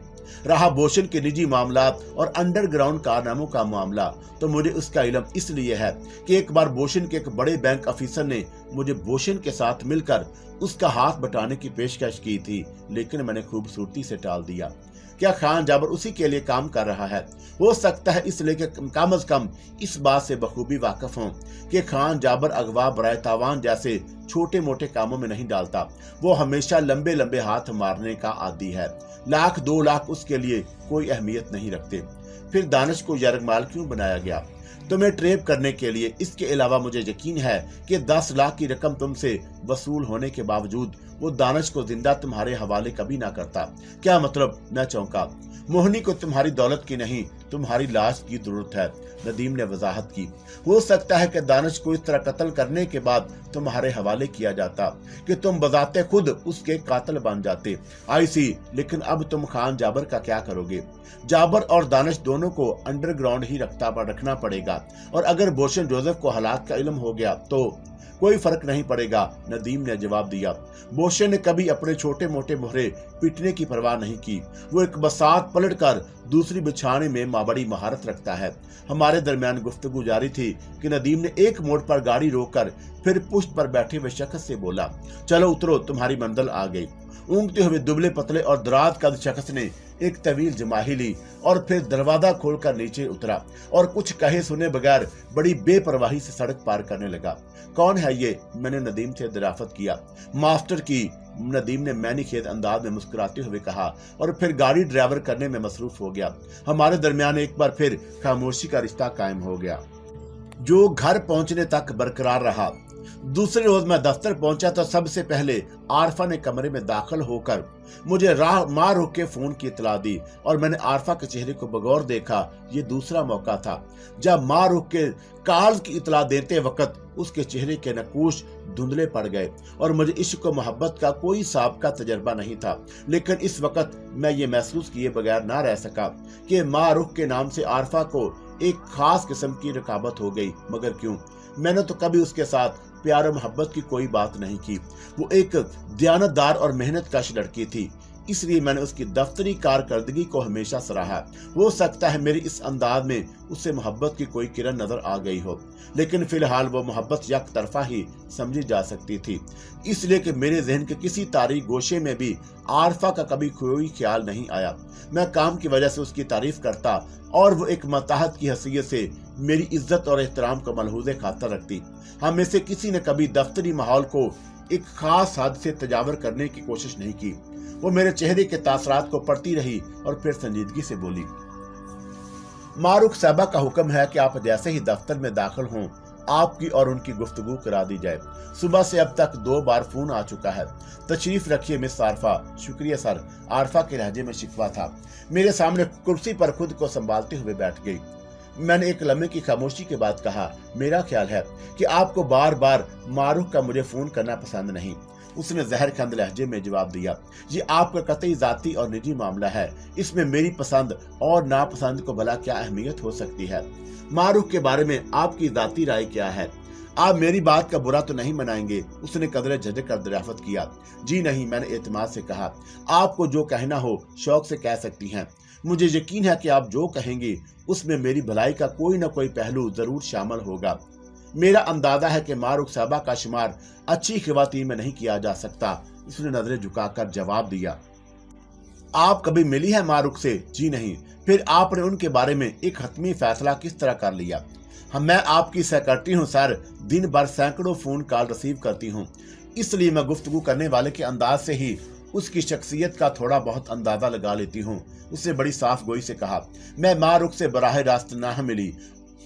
रहा बोशन के निजी मामलात और अंडरग्राउंड कारनामों का मामला, तो मुझे उसका इल्म इसलिए है कि एक बार बोशन के एक बड़े बैंक अफसर ने मुझे बोशन के साथ मिलकर उसका हाथ बटाने की पेशकश की थी, लेकिन मैंने खूबसूरती से टाल दिया। क्या खान जाबर उसी के लिए काम कर रहा है? हो सकता है इसलिए कि कम अज कम इस बात से बखूबी वाकिफ हों कि खान जाबर अगवा बराए तावान जैसे छोटे मोटे कामों में नहीं डालता। वो हमेशा लंबे लंबे हाथ मारने का आदी है। 1 2 लाख उसके लिए कोई अहमियत नहीं रखते। फिर दानिश को यरगमाल क्यों बनाया गया? तुम्हें ट्रेप करने के लिए। इसके अलावा मुझे यकीन है कि 10 लाख की रकम तुमसे वसूल होने के बावजूद वो दानिश को जिंदा तुम्हारे हवाले कभी ना करता। क्या मतलब? मैं चौंका। मोहनी को तुम्हारी दौलत की नहीं, तुम्हारी लाश की जरूरत है, नदीम ने वजाहत की। हो सकता है कि दानिश को इस तरह कत्ल करने के बाद तुम्हारे हवाले किया जाता कि तुम बजाते खुद उसके कातिल बन जाते। आई सी, लेकिन अब तुम खान जाबर का क्या करोगे? जाबर और दानिश दोनों को अंडरग्राउंड ही रखना पड़ेगा, और अगर बोशन जोसेफ को हालात का इल्म हो गया तो कोई फर्क नहीं पड़ेगा, नदीम ने जवाब दिया। बोशन ने कभी अपने छोटे मोटे मोहरे पीटने की परवाह नहीं की। वो एक बसात पलट कर दूसरी बिछाने में बड़ी महारत रखता है। हमारे दरमियान गुफ्तगू जारी थी कि नदीम ने एक मोड़ पर गाड़ी रोककर फिर पुश्त पर बैठे हुए शख्स से बोला, चलो उतरो, तुम्हारी मंजिल आ गई। ऊँगते हुए दुबले पतले और दराज कद शख्स ने एक तवील जमाही ली और फिर दरवाजा खोलकर नीचे उतरा और कुछ कहे सुने बगैर बड़ी बेपरवाही से सड़क पार करने लगा। कौन है ये? मैंने नदीम से दराफत किया। मास्टर की, नदीम ने मैनी खेत अंदाज में मुस्कुराते हुए कहा और फिर गाड़ी ड्राइवर करने में मसरूफ हो गया। हमारे दरमियान एक बार फिर खामोशी का रिश्ता कायम हो गया, जो घर पहुंचने तक बरकरार रहा। दूसरे रोज मैं दफ्तर पहुंचा तो सबसे पहले आरफा ने कमरे में दाखिल होकर मुझे मार रुक के फोन की इतला दी और मैंने आरफा के चेहरे को बगौर देखा। ये दूसरा मौका था जब मार रुक के काल की इतला देते वक्त उसके चेहरे के नकूश धुंधले पड़ गए और मुझे इश्क और मोहब्बत का कोई साबिका तजर्बा नहीं था। लेकिन इस वक्त मैं ये महसूस किए बगैर ना रह सका कि मार रुख के नाम से आरफा को एक खास किस्म की रकाबत हो गई। मगर क्यों? मैंने तो कभी उसके साथ प्यार और मोहब्बत की कोई बात नहीं की। वो एक दयानतदार और मेहनतकश लड़की थी, इसलिए मैंने उसकी दफ्तरी कारकर्दगी को हमेशा सराहा। हो सकता है मेरी इस अंदाज में उससे मोहब्बत की कोई किरण नजर आ गई हो, लेकिन फिलहाल वो मोहब्बत एक तरफा ही समझी जा सकती थी, इसलिए कि मेरे जहन के किसी तारीख गोशे में भी आरफा का कभी कोई ख्याल नहीं आया। मैं काम की वजह से उसकी तारीफ करता और वो एक मताहत की हैसियत से मेरी इज्जत और एहतराम को मलहूज़े खातर रखती। हम में से किसी ने कभी दफ्तरी माहौल को एक खास हद से तजावर करने की कोशिश नहीं की। वो मेरे चेहरे के तासरात को पढ़ती रही और फिर संजीदगी से बोली, मारूख साहबा का हुक्म है कि आप जैसे ही दफ्तर में दाखिल हों आपकी और उनकी गुफ्तगू करा दी जाए। सुबह से अब तक 2 बार फोन आ चुका है। तशरीफ रखिए मिस आरफा। शुक्रिया सर। आरफा के लहजे में शिकवा था। मेरे सामने कुर्सी पर खुद को संभालते हुए बैठ गई। मैंने एक लम्हे की खामोशी के बाद कहा, मेरा ख्याल है कि आपको बार बार मारूख का मुझे फोन करना पसंद नहीं। उसने जहरखंद लहजे में जवाब दिया, ये आपका कतई जाती और निजी मामला है। इसमें मेरी पसंद और नापसंद को भला क्या अहमियत हो सकती है? मारूख के बारे में आपकी जाती राय क्या है? आप मेरी बात का बुरा तो नहीं मनाएंगे? उसने कदरे झिझक कर दरियाफ्त किया। जी नहीं, मैंने एतमाद से कहा। आपको जो कहना हो शौक से कह सकती हैं। मुझे यकीन है कि आप जो कहेंगे उसमें मेरी भलाई का कोई न कोई पहलू जरूर शामिल होगा। मेरा अंदाजा है कि मारूख साहबा का शुमार अच्छी खवातीन में नहीं किया जा सकता। उसने नजरें झुकाकर जवाब दिया। आप कभी मिली है मारूख से? जी नहीं। फिर आपने उनके बारे में एक हतमी फैसला किस तरह कर लिया? मैं आपकी सेक्रेटरी हूँ सर। दिन भर सैकड़ों फोन कॉल रिसीव करती हूँ, इसलिए मैं गुफ्तगू करने वाले के अंदाज से ही उसकी शख्सियत का थोड़ा बहुत अंदाजा लगा लेती हूँ। उसने बड़ी साफ गोई से कहा, मैं मारूख से बराह रास्त ना मिली,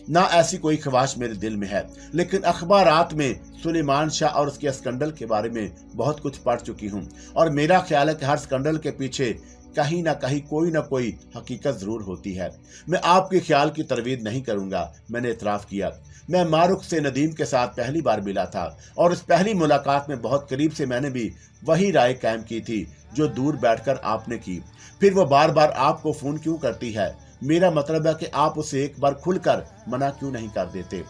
ना ऐसी कोई ख्वाहिश मेरे दिल में है, लेकिन अखबारात में सुलेमान शाह और उसके स्कैंडल के बारे में बहुत कुछ पढ़ चुकी हूँ और मेरा ख्याल है कि हर स्कैंडल के पीछे कहीं ना कहीं कोई ना कोई हकीकत जरूर होती है। मैं आपके ख्याल की तरवीद नहीं करूंगा। मैंने इतराफ किया, मैं मारूख से नदीम के साथ पहली बार मिला था और उस पहली मुलाकात में बहुत करीब से मैंने भी वही राय कायम की थी जो दूर बैठकर आपने की। फिर वो बार बार आपको फोन क्यों करती है? मेरा मतलब है कि आप उसे एक बार खुलकर मना क्यों नहीं कर देते?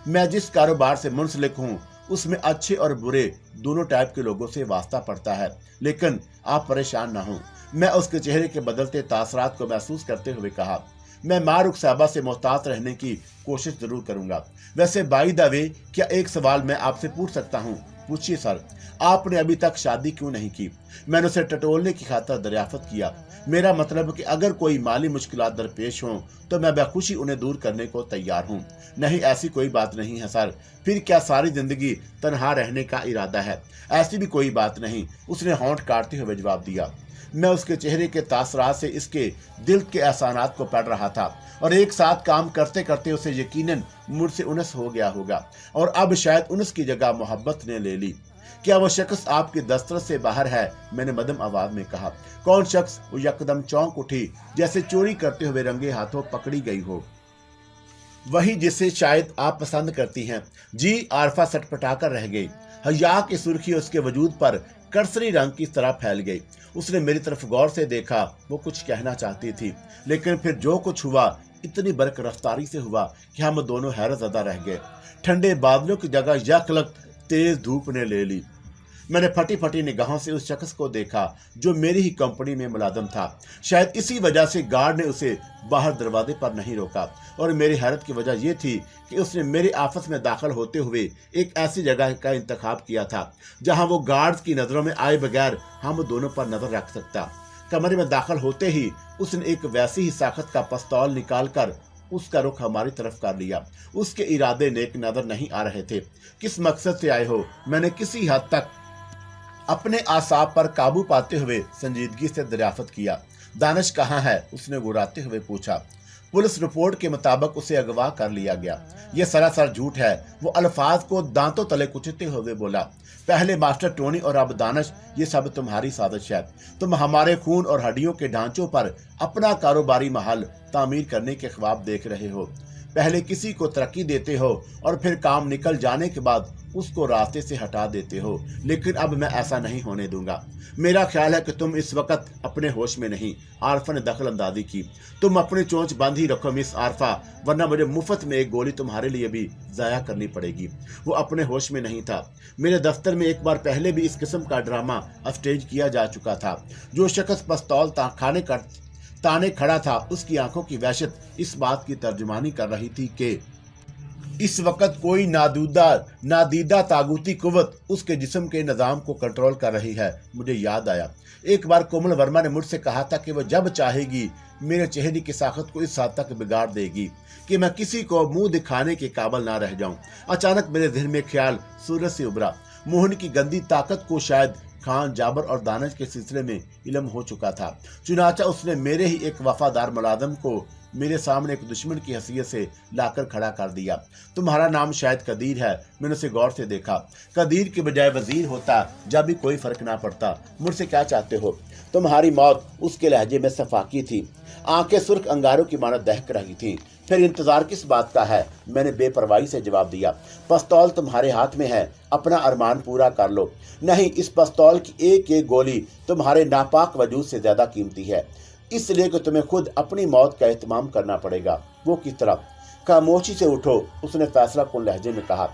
मैं जिस कारोबार से मुंसलिक हूँ उसमें अच्छे और बुरे दोनों टाइप के लोगों से वास्ता पड़ता है, लेकिन आप परेशान ना हो। मैं उसके चेहरे के बदलते तासरात को महसूस करते हुए कहा, मैं मारूख साहबा से मोहतात रहने की कोशिश जरूर करूंगा। वैसे बाई द वे, क्या एक सवाल मैं आपसे पूछ सकता हूँ? पूछिए सर। आपने अभी तक शादी क्यों नहीं की? मैंने उसे टटोलने की खातिर दरियाफ्त किया। मेरा मतलब कि अगर कोई माली मुश्किलात दरपेश हों तो मैं बखुशी उन्हें दूर करने को तैयार हूँ। नहीं, ऐसी कोई बात नहीं है सर। फिर क्या सारी जिंदगी तनहा रहने का इरादा है? ऐसी भी कोई बात नहीं, उसने होंठ काटते हुए जवाब दिया। मैं उसके चेहरे के तासरात से इसके दिल के एहसानात को पढ़ रहा था और एक साथ काम करते करते उसे यकीनन मुझसे उनस हो गया होगा और अब शायद उनस की जगह मोहब्बत ने ले ली। क्या वो शख्स आपकी दस्तरस से बाहर है? मैंने मदम आवाज में कहा। कौन शख्स? वो यकदम चौंक उठी जैसे चोरी करते हुए रंगे हाथों पकड़ी गई हो। वही जिसे शायद आप पसंद करती हैं। जी, आरफा सटपटाकर रह गई। हया की सुर्खी उसके वजूद पर करसरी रंग की तरह फैल गई। उसने मेरी तरफ गौर से देखा। वो कुछ कहना चाहती थी, लेकिन फिर जो कुछ हुआ इतनी बरक रफ्तारी से हुआ कि हम दोनों हैरत ज़दा रह गए। ठंडे बादलों की जगह यकलक तेज धूप ने ले ली। मैंने फटी फटी निगाहों से उस शख्स को देखा जो मेरी ही कंपनी में मुलाजम था। शायद इसी वजह से गार्ड ने उसे बाहर दरवाजे पर नहीं रोका और मेरी हैरत की वजह यह थी कि उसने मेरे ऑफिस में दाखिल होते हुए एक ऐसी जगह का इंतखाब किया था जहां वो गार्ड्स की नजरों में आए बगैर हम दोनों पर नजर रख सकता। कमरे में दाखिल होते ही उसने एक वैसी ही साखत का पिस्तौल निकालकर उसका रुख हमारी तरफ कर लिया। उसके इरादे नेक नजर नहीं आ रहे थे। किस मकसद से आए हो? मैंने किसी हद तक अपने आसाब पर काबू पाते हुए संजीदगी से दरियाफ्त किया। दानिश कहाँ है? उसने गुर्राते हुए पूछा। पुलिस रिपोर्ट के मुताबिक उसे अगवा कर लिया गया। यह सरासर झूठ है। वो अल्फाज को दांतों तले कुचलते हुए बोला। पहले मास्टर टोनी और अब दानिश, ये सब तुम्हारी साजिश है। तुम हमारे खून और हड्डियों के ढांचों पर अपना कारोबारी महल तामीर करने के ख्वाब देख रहे हो। पहले किसी को तरक्की देते हो और फिर काम निकल जाने के बाद उसको रास्ते से हटा देते हो, लेकिन अब मैं ऐसा नहीं होने दूंगा। मेरा ख्याल है कि तुम इस वक्त अपने होश में नहीं। आरफा ने दखल अंदाजी की। तुम अपनी चोंच बांधी रखो मिस आरफा, वरना मुझे मुफ्त में एक गोली तुम्हारे लिए भी जाया करनी पड़ेगी। वो अपने होश में नहीं था। मेरे दफ्तर में एक बार पहले भी इस किस्म का ड्रामा स्टेज किया जा चुका था। जो शख्स पिस्तौल ताने खड़ा था, उसकी आंखों की वहशत इस बात की तर्जुमानी कर रही थी कि इस वक्त कोई नादीदा तागूती कुव्वत उसके जिस्म के निजाम को कंट्रोल कर रही है। मुझे याद आया, एक बार कोमल वर्मा ने मुझसे कहा था कि वह जब चाहेगी मेरे चेहरे की साखत को इस हद तक बिगाड़ देगी कि मैं किसी को मुंह दिखाने के काबिल ना रह जाऊं। अचानक मेरे दिल में ख्याल सूरज से उभरा। मोहन की गंदी ताकत को शायद खान, जाबर और दानिश के सिलसिले में इल्म हो चुका था। चुनाचा उसने मेरे ही एक वफादार मुलाजिम को मेरे सामने एक दुश्मन की हैसियत से लाकर खड़ा कर दिया। तुम्हारा नाम शायद कदीर है। मैंने उसे गौर से देखा। कदीर के बजाय वजीर होता जब भी कोई फर्क ना पड़ता। मुझसे क्या चाहते हो? तुम्हारी मौत उसके लहजे में सफाकी थी। आंखें सुर्ख अंगारों की मानो दहक रही थी। फिर इंतजार किस बात का है? मैंने बेपरवाही से जवाब दिया। पिस्तौल तुम्हारे हाथ में है, अपना अरमान पूरा कर लो। नहीं, इस पिस्तौल की एक एक गोली तुम्हारे नापाक वजूद से ज्यादा कीमती है, इसलिए कि तुम्हें खुद अपनी मौत का एहतमाम करना पड़ेगा। वो किस तरह? खामोशी से उठो, उसने फैसला कुन लहजे में कहा।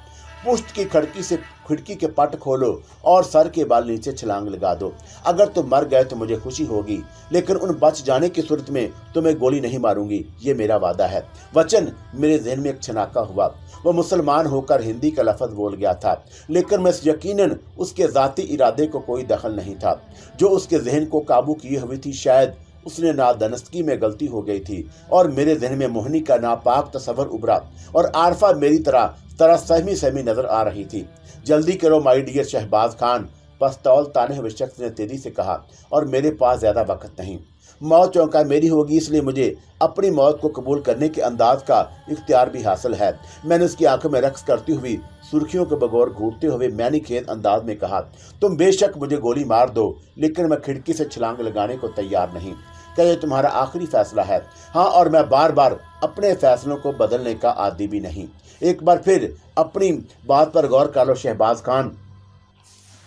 पुश्त की खिड़की के पट खोलो और सर के बाल नीचे छलांग लगा दो। अगर तुम मर गए तो मुझे खुशी होगी, लेकिन उन बच जाने की सूरत में तुम्हें गोली नहीं मारूंगी, ये मेरा वादा है। वचन मेरे जहन में एक छनाका हुआ। वो मुसलमान होकर हिंदी का लफ्ज बोल गया था, लेकिन मैं यकीनन उसके जाती इरादे को कोई दखल नहीं था जो उसके जहन को काबू किए हुई थी। शायद उसने नादानस्तगी में गलती हो गई थी और मेरे जहन में मोहनी का नापाक तस्वर उभरा और आरफा मेरी तरह सहमी नजर आ रही थी। जल्दी करो माय डियर शहबाज खान, पिस्तौल ताने हुए शख्स ने तेजी से कहा, और मेरे पास ज्यादा वक्त नहीं। मौत चौंका मेरी होगी, इसलिए मुझे अपनी मौत को कबूल करने के अंदाज का इख्तियार भी हासिल है। मैंने उसकी आंखों में रक्स करती हुई सुर्खियों के बगौर घूरते हुए मैंने खेत अंदाज में कहा, तुम बेशक मुझे गोली मार दो, लेकिन मैं खिड़की से छलांग लगाने को तैयार नहीं। क्या ये तुम्हारा आखिरी फैसला है? हाँ, और मैं बार बार अपने फैसलों को बदलने का आदी भी नहीं। एक बार फिर अपनी बात पर गौर कर लो शहबाज खान,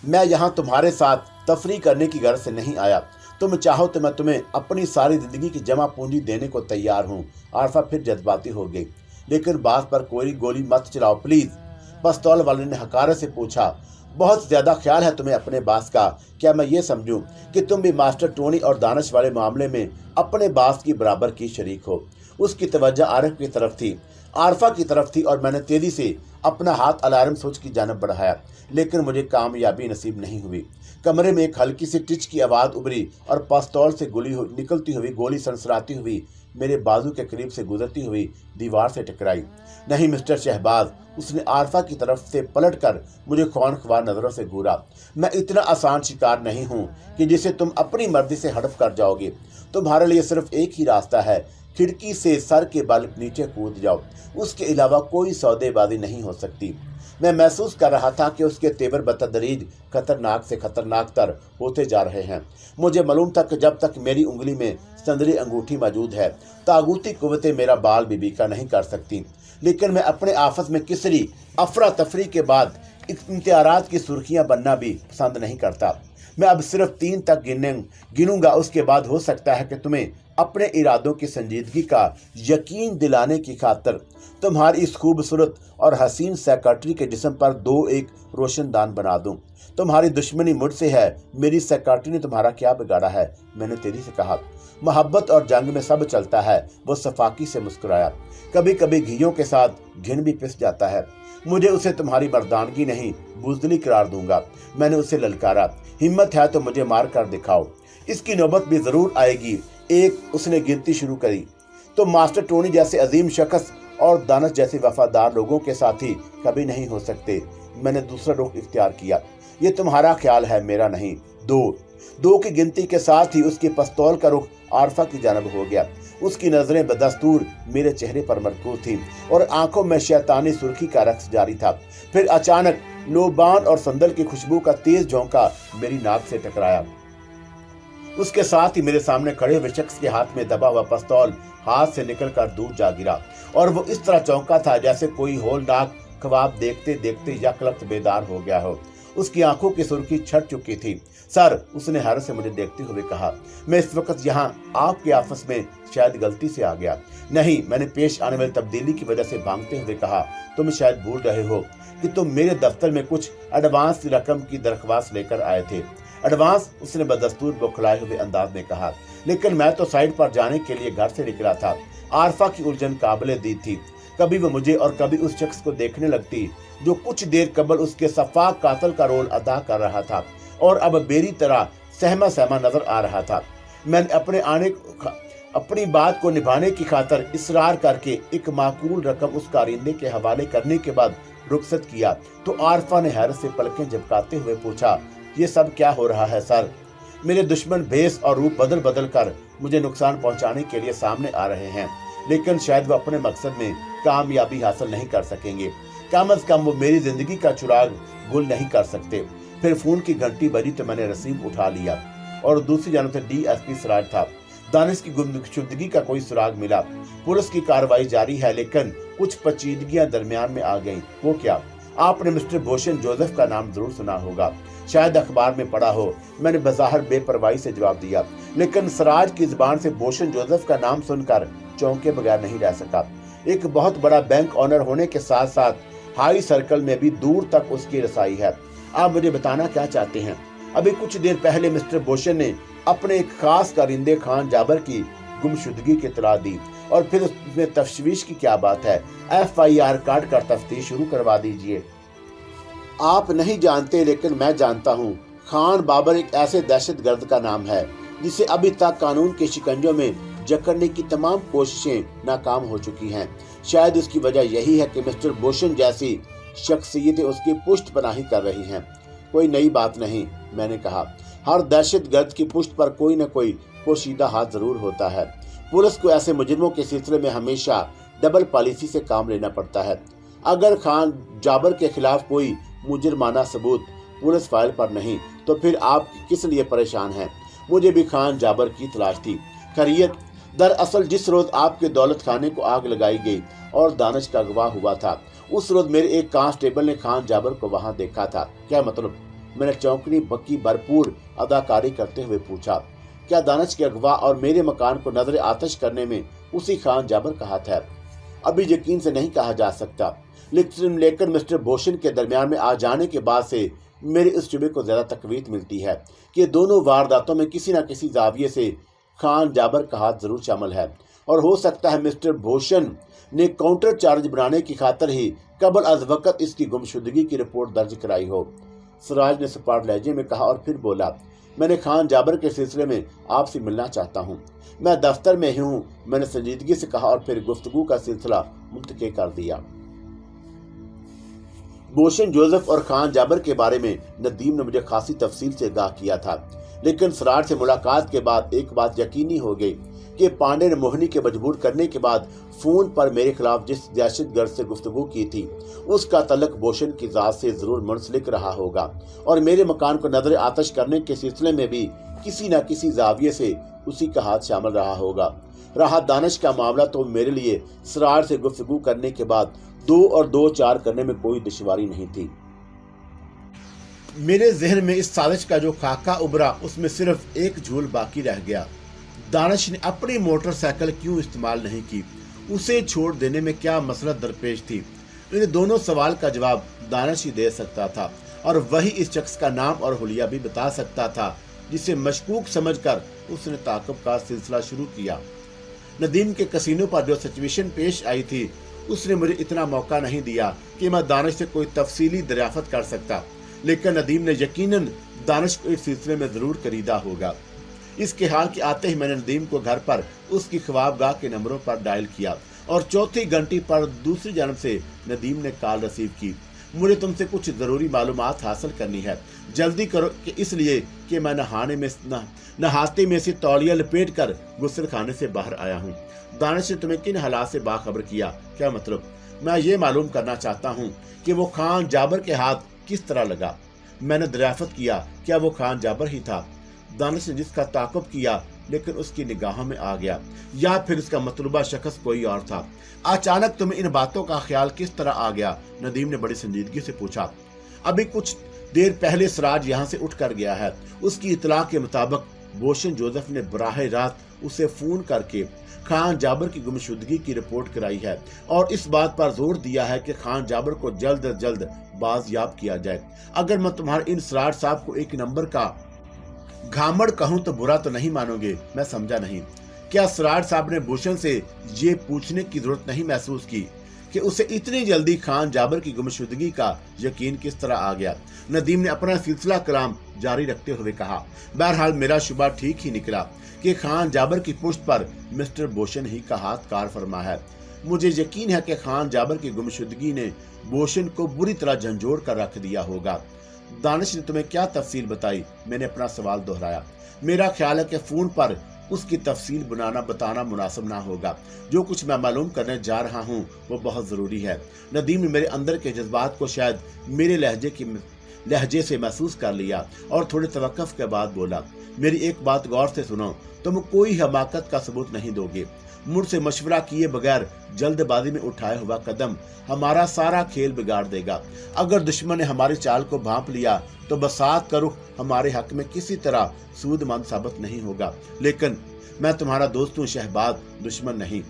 मैं यहाँ तुम्हारे साथ तफरी करने की गर्ज से नहीं आया। तुम चाहो तो मैं तुम्हें अपनी सारी जिंदगी की जमा पूंजी देने को तैयार हूँ। आरफा फिर जज्बाती हो गई। लेकिन बात पर कोई गोली मत चलाओ प्लीज, पिस्तौल वाले ने हकारत से पूछा। बहुत ज्यादा ख्याल है तुम्हें अपने बास का। क्या मैं ये समझूं कि तुम भी मास्टर टोनी और दानिश वाले मामले में अपने बास की बराबर की शरीक हो? उसकी तवज्जो आरिफ की तरफ थी, आरफा की तरफ थी, और मैंने तेजी से अपना हाथ अलार्म स्विच की जानब बढ़ाया, लेकिन मुझे कामयाबी नसीब नहीं हुई। कमरे में एक हल्की सी टिच की आवाज उभरी और पिस्तौल से निकलती हुई गोली सनसराती हुई मेरे बाजू के करीब से गुजरती हुई दीवार से टकराई। नहीं मिस्टर शहबाज, उसने आरफा की तरफ से पलटकर मुझे खौनख्वार नजरों से घूरा। मैं इतना आसान शिकार नहीं हूं कि जिसे तुम अपनी मर्जी से हड़प कर जाओगे। तुम्हारे लिए सिर्फ एक ही रास्ता है, खिड़की से सर के बल नीचे कूद जाओ। उसके अलावा कोई सौदेबाजी नहीं हो सकती। मैं महसूस कर रहा था कि उसके तेवर बतदरीज खतरनाक से खतरनाक तर होते जा रहे हैं। मुझे मालूम था कि जब तक मेरी उंगली में संदरी अंगूठी मौजूद है, तागूती कुव्वतें मेरा बाल बीबीका नहीं कर सकती। लेकिन मैं अपने आपस में किसरी अफरा तफरी के बाद इम्तियारात की सुर्खियां बनना भी पसंद नहीं करता। मैं अब सिर्फ 3 तक गिनूंगा, उसके बाद हो सकता है कि तुम्हें अपने इरादों की संजीदगी का यकीन दिलाने की खातिर तुम्हारी इस खूबसूरत और हसीन सेक्रेटरी के जिस्म पर 2-1 रोशनदान बना दूं। तुम्हारी दुश्मनी मुझसे है, मेरी सेक्रेटरी ने तुम्हारा क्या बिगाड़ा है? मैंने तेजी से कहा। मोहब्बत और जंग में सब चलता है, वो सफाकी से मुस्कुराया। कभी कभी घियों के साथ घिन भी पिस जाता है। मुझे उसे तुम्हारी मर्दानगी नहीं, बुज़दिली करार दूंगा। मैंने उसे ललकारा। हिम्मत है तो मुझे मार कर दिखाओ, इसकी नौबत भी जरूर आएगी। एक उसने गिनती शुरू करी। तो मास्टर टोनी जैसे अजीम शख्स और दानिश जैसे वफादार लोगों के साथी कभी नहीं हो सकते। मैंने दूसरा रुख इख्तियार किया। ये तुम्हारा ख्याल है, मेरा नहीं। 2 की गिनती के साथ ही उसकी पिस्तौल का रुख आरफा की जानब हो गया। उसकी नजरें बदस्तूर मेरे चेहरे पर मरकूज थी और आंखों में शैतानी सुर्खी का रक्स जारी था। फिर अचानक लोबान और संदल की खुशबू का तेज झोंका मेरी नाक से टकराया। उसके साथ ही मेरे सामने खड़े हुए शख्स के हाथ में दबा हुआ पिस्तौल हाथ से निकलकर दूर जा गिरा और वो इस तरह चौंका था जैसे कोई होलनाक ख्वाब देखते देखते यकलख्त बेदार हो गया हो। उसकी आंखों की सुर्खी छट चुकी थी। सर, उसने हैरत से मुझे देखते हुए कहा, मैं इस वक्त यहाँ आपके ऑफिस में शायद गलती से आ गया। नहीं, मैंने पेश आने वाली तब्दीली की वजह से भागते हुए कहा, तुम शायद भूल रहे हो कि तुम मेरे दफ्तर में कुछ एडवांस रकम की दरख्वास्त लेकर आए थे। एडवांस? उसने बदस्तूर बौखलाए हुए अंदाज में कहा, लेकिन मैं तो साइड पर जाने के लिए घर से निकला था। आरफा की उलझन काबिले दी थी। कभी वो मुझे और कभी उस शख्स को देखने लगती जो कुछ देर कबल उसके सफाक कातिल का रोल अदा कर रहा था और अब मेरी तरह सहमा सहमा नजर आ रहा था। मैंने अपनी बात को निभाने की खातिर इसरार करके एक माकूल रकम उस कारिंदे के हवाले करने के बाद रुखसत किया तो आरफा ने हैरत से पलकें झपकाते हुए पूछा, ये सब क्या हो रहा है सर? मेरे दुश्मन भेस और रूप बदल बदल कर मुझे नुकसान पहुंचाने के लिए सामने आ रहे हैं, लेकिन शायद वो अपने मकसद में कामयाबी हासिल नहीं कर सकेंगे। कम अज कम वो मेरी जिंदगी का चिराग गुल नहीं कर सकते। फिर फोन की घंटी बजी तो मैंने रसीद उठा लिया और दूसरी जानब से डीएसपी सराज था। दानिश की गुमशुदगी का कोई सुराग मिला। पुलिस की कार्रवाई जारी है, लेकिन कुछ पेचीदगियां दरमियान में आ गईं। वो क्या? आपने मिस्टर बोशन जोसेफ का नाम जरूर सुना होगा, शायद अखबार में पढ़ा हो। मैंने बज़ाहिर बेपरवाही से जवाब दिया, लेकिन सराज की जुबान से बोशन जोसेफ का नाम सुनकर चौंके बगैर नहीं रह सका। एक बहुत बड़ा बैंक ऑनर होने के साथ साथ हाई सर्कल में भी दूर तक उसकी रसाई है। आप मुझे बताना क्या चाहते हैं? अभी कुछ देर पहले मिस्टर बोशन ने अपने एक खास कारिंदे खान जाबर की गुमशुदगी की इत्तला दी, और फिर उसमें तशवीश की क्या बात है? FIR काट कर तफ्तीश शुरू करवा दीजिए। आप नहीं जानते, लेकिन मैं जानता हूँ। खान बाबर एक ऐसे दहशतगर्द का नाम है जिसे अभी तक कानून के शिकंजों में जकड़ने की तमाम कोशिशें नाकाम हो चुकी हैं। शायद उसकी वजह यही है कि मिस्टर बोशन जैसी शख्सियतें उसकी पुष्ट पनाही कर रही हैं। कोई नई बात नहीं, मैंने कहा। हर दहशतगर्द की पुष्ट पर कोई न कोई पोशीदा हाथ जरूर होता है। पुलिस को ऐसे मुजरिमों के सिलसिले में हमेशा डबल पॉलिसी से काम लेना पड़ता है। अगर खान जाबर के खिलाफ कोई मुजरिमाना सबूत पुलिस फाइल पर नहीं, तो फिर आप किस लिए परेशान हैं? मुझे भी खान जाबर की तलाश थी। खैरियत, दरअसल जिस रोज आपके दौलत खाने को आग लगाई गई और दानिश का गवाह हुआ था, उस रोज मेरे एक कांस्टेबल ने खान जाबर को वहां देखा था। क्या मतलब? मैंने चौंकनी बक्की भरपूर अदाकारी करते हुए पूछा। क्या दानिश के अगवा और मेरे मकान को नजर आतश करने में उसी खान जाबर का हाथ है? अभी यकीन से नहीं कहा जा सकता, लेकिन मिस्टर बोशन के दरमियान में आ जाने के बाद से मेरे इस शुबे को ज्यादा तकवीत मिलती है कि दोनों वारदातों में किसी न किसी जाविये से खान जाबर का हाथ जरूर शामिल है, और हो सकता है मिस्टर बोशन ने काउंटर चार्ज बनाने की खातर ही कबल अज वक्त इसकी गुमशुदगी की रिपोर्ट दर्ज कराई हो। सराज ने सपाट लहजे में कहा और फिर बोला, मैंने खान जाबर के सिलसिले में आपसे मिलना चाहता हूँ। मैं दफ्तर में ही हूँ, मैंने संजीदगी से कहा और फिर गुफ्तगू का सिलसिला मुंतके कर दिया। बोशन जोसेफ और खान जाबर के बारे में नदीम ने मुझे खासी तफसील से आगाह किया था, लेकिन सराज से मुलाकात के बाद एक बात यकीनी हो गई कि पांडे ने मोहिनी के मजबूर करने के बाद फोन पर मेरे खिलाफ जिस दहशतगर्द से गुफ्तगू की थी, उसका तल्लुक बोशन की जात से जरूर मुंसलिक रहा होगा, और मेरे मकान को नजर आतश करने के सिलसिले में भी किसी न किसी जाविये से उसी का हाथ शामिल रहा होगा। रहा दानिश का मामला, तो मेरे लिए सरार से गुफ्तगू करने के बाद 2 और 2 4 करने में कोई दुश्वारी नहीं थी। मेरे जहन में इस साजिश का जो खाका उभरा, उसमें सिर्फ एक झूल बाकी रह गया। दानिश ने अपनी मोटरसाइकिल क्यों इस्तेमाल नहीं की? उसे छोड़ देने में क्या मसलत दरपेश थी? इन दोनों सवाल का जवाब दानिश ही दे सकता था, और वही इस शख्स का नाम और हुलिया भी बता सकता था जिसे मशकूक समझकर उसने ताक़ुब का सिलसिला शुरू किया। नदीम के कसीनो पर जो सिचुएशन पेश आई थी, उसने मुझे इतना मौका नहीं दिया कि मैं दानिश से कोई तफसीली दरियाफत कर सकता, लेकिन नदीम ने यकीनन दानिश को इस सिलसिले में जरूर खरीदा होगा। इसके हाल के आते ही मैंने नदीम को घर पर उसकी ख्वाबगाह के नंबरों पर डायल किया, और चौथी घंटी पर दूसरी जानब से नदीम ने कॉल रिसीव की। मुझे तुमसे कुछ जरूरी मालूमात हासिल करनी है, जल्दी करो, कि इसलिए कि मैं नहाते में से तौलिया लपेट कर गुस्ल खाने से बाहर आया हूँ। दानिश ने तुम्हें किन हालात से बाखबर किया? क्या मतलब? मैं ये मालूम करना चाहता हूँ कि वो खान जाबर के हाथ किस तरह लगा। मैंने दरियाफत किया, क्या वो खान जाबर ही था? दानिश ने जिसका ताक़ुब किया, लेकिन उसकी निगाहों में आ गया, या फिर उसका मतलूबा शख्स कोई और था? अचानक तुम्हें इन बातों का ख्याल किस तरह आ गया? नदीम ने बड़ी संजीदगी से पूछा। अभी कुछ देर पहले सराज यहाँ से उठ कर गया है। उसकी इतला के मुताबिक बोशन जोसेफ ने बराह रात उसे फोन करके खान जाबर की गुमशुदगी की रिपोर्ट कराई है, और इस बात पर जोर दिया है कि खान जाबर को जल्द अज जल्द बाजियाब किया जाए। अगर मैं तुम्हारे इन सराज साहब को एक नंबर का घामड़ कहूं तो बुरा तो नहीं मानोगे? मैं समझा नहीं। क्या सराज साहब ने भूषण से ये पूछने की जरूरत नहीं महसूस की कि उसे इतनी जल्दी खान जाबर की गुमशुदगी का यकीन किस तरह आ गया? नदीम ने अपना सिलसिला कलाम जारी रखते हुए कहा, बहरहाल मेरा शुबा ठीक ही निकला कि खान जाबर की पुष्ट पर मिस्टर बोशन ही का हाथ कार फरमा है। मुझे यकीन है कि खान जाबर की गुमशुदगी ने बोशन को बुरी तरह झंझोड़ कर रख दिया होगा। दानिश ने तुम्हें क्या तफसील बताई? मैंने अपना सवाल दोहराया। मेरा ख्याल है कि फोन पर उसकी तफसील बताना मुनासिब ना होगा। जो कुछ मैं मालूम करने जा रहा हूँ वो बहुत जरूरी है। नदीम ने मेरे अंदर के जज्बात को शायद मेरे लहजे से महसूस कर लिया और थोड़े तवक्कुफ के बाद बोला, मेरी एक बात गौर से सुनो, तुम कोई हमाकत का सबूत नहीं दोगे। मुझसे मशवरा किए बगैर जल्दबाजी में उठाया हुआ कदम हमारा सारा खेल बिगाड़ देगा। अगर दुश्मन ने हमारी चाल को भांप लिया तो बसात का रुख हमारे हक में किसी तरह सूदमंद साबित नहीं होगा। लेकिन मैं तुम्हारा दोस्त हूँ शहबाज, दुश्मन नहीं।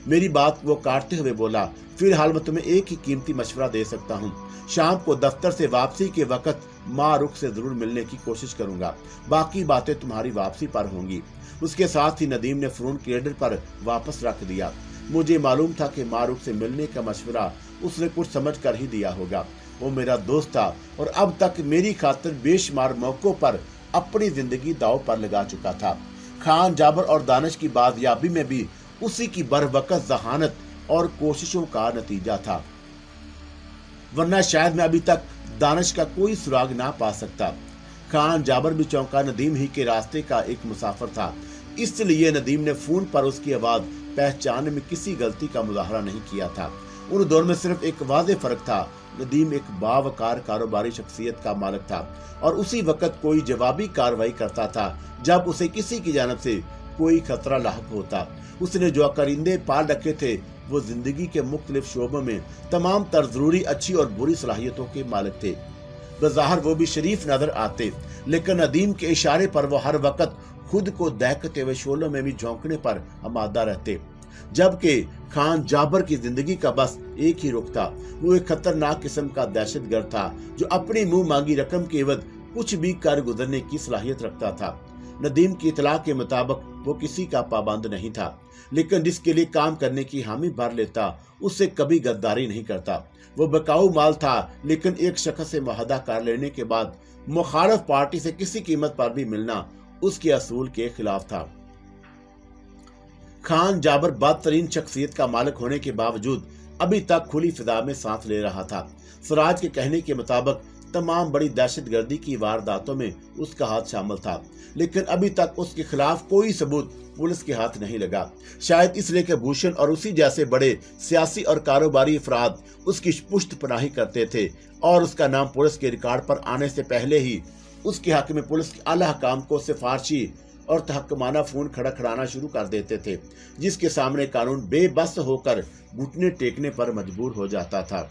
मेरी बात वो काटते हुए बोला, फिलहाल मैं तुम्हें एक ही कीमती मशवरा दे सकता हूँ। शाम को दफ्तर से वापसी के वक्त मारुख से जरूर मिलने की कोशिश करूंगा। बाकी बातें तुम्हारी वापसी पर होंगी। उसके साथ ही नदीम ने फोन क्रेडर पर वापस रख दिया। मुझे मालूम था कि मारुख से मिलने का मशवरा उसने कुछ समझ कर ही दिया होगा। वो मेरा दोस्त था और अब तक मेरी खातिर बेशुमार मौकों पर अपनी जिंदगी दांव पर लगा चुका था। खान जाबर और दानिश की बाजियाबी में भी उसी की बरवकत जहानत और कोशिशों का नतीजा था, वरना शायद मैं अभी तक दानिश का कोई सुराग ना पा सकता। खान जाबर भी चौंका नदीम ही के रास्ते का एक मुसाफिर था, इसलिए नदीम ने फोन पर उसकी आवाज पहचानने में किसी गलती का मुजाहरा नहीं किया था। उन दोनों में सिर्फ एक वाज़ेह फर्क था। नदीम एक बावकार कारोबारी शख्सियत का मालिक था और उसी वक्त कोई जवाबी कार्रवाई करता था जब उसे किसी की जानब से कोई खतरा लाहक होता। उसने जो करिंदे पाल रखे थे वो जिंदगी के मुख्तलिफ शोबों में तमाम तर जरूरी अच्छी और बुरी सलाहियतों के मालिक थे। बज़ाहिर वो भी शरीफ नजर आते, लेकिन नदीम के इशारे पर वो हर वक्त खुद को दहकते हुए शोलों में भी झोंकने पर आमादा रहते। जबकि खान जाबर की जिंदगी का बस एक ही रुख था, वो एक खतरनाक किस्म का दहशतगर्द था जो अपनी मुंह मांगी रकम के एवज कुछ भी कर गुजरने की सलाहियत रखता था। नदीम की इतला के मुताबिक वो किसी का पाबंद नहीं था, लेकिन जिसके लिए काम करने की हामी भर लेता उससे कभी गद्दारी नहीं करता। वो बकाऊ माल था, लेकिन एक शख्स से मुआहदा कर लेने के बाद मुखालिफ पार्टी से किसी कीमत पर भी मिलना उसके असूल के खिलाफ था। खान जाबर बदतरीन शख्सियत का मालिक होने के बावजूद अभी तक खुली फिजा में सांस ले रहा था। सराज के कहने के मुताबिक तमाम बड़ी दहशतगर्दी की वारदातों में उसका हाथ शामिल था, लेकिन अभी तक उसके खिलाफ कोई सबूत पुलिस के हाथ नहीं लगा। शायद इसलिए कि भूषण और उसी जैसे बड़े सियासी और कारोबारी अफराद उसकी पुष्ट पनाही करते थे और उसका नाम पुलिस के रिकॉर्ड पर आने से पहले ही उसके हक में पुलिस के आला हकाम को सिफारशी और तहक्कुमाना फोन खड़खड़ाना शुरू कर देते थे, जिसके सामने कानून बेबस होकर घुटने टेकने पर मजबूर हो जाता था।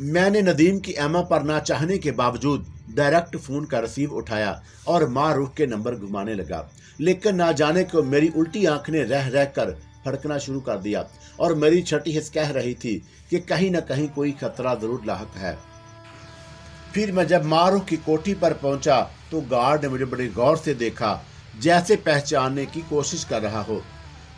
मैंने नदीम की एमा पर ना चाहने के बावजूद डायरेक्ट फोन का रिसीव उठाया और मारूख के नंबर घुमाने लगा, लेकिन ना जाने को मेरी उल्टी आंख ने रह रह कर फड़कना शुरू कर दिया और मेरी छठी हिस्स कह रही थी कि कहीं न कहीं कोई खतरा जरूर लाहक है। फिर मैं जब मारूख की कोठी पर पहुंचा तो गार्ड ने मुझे बड़े गौर से देखा, जैसे पहचानने की कोशिश कर रहा हो।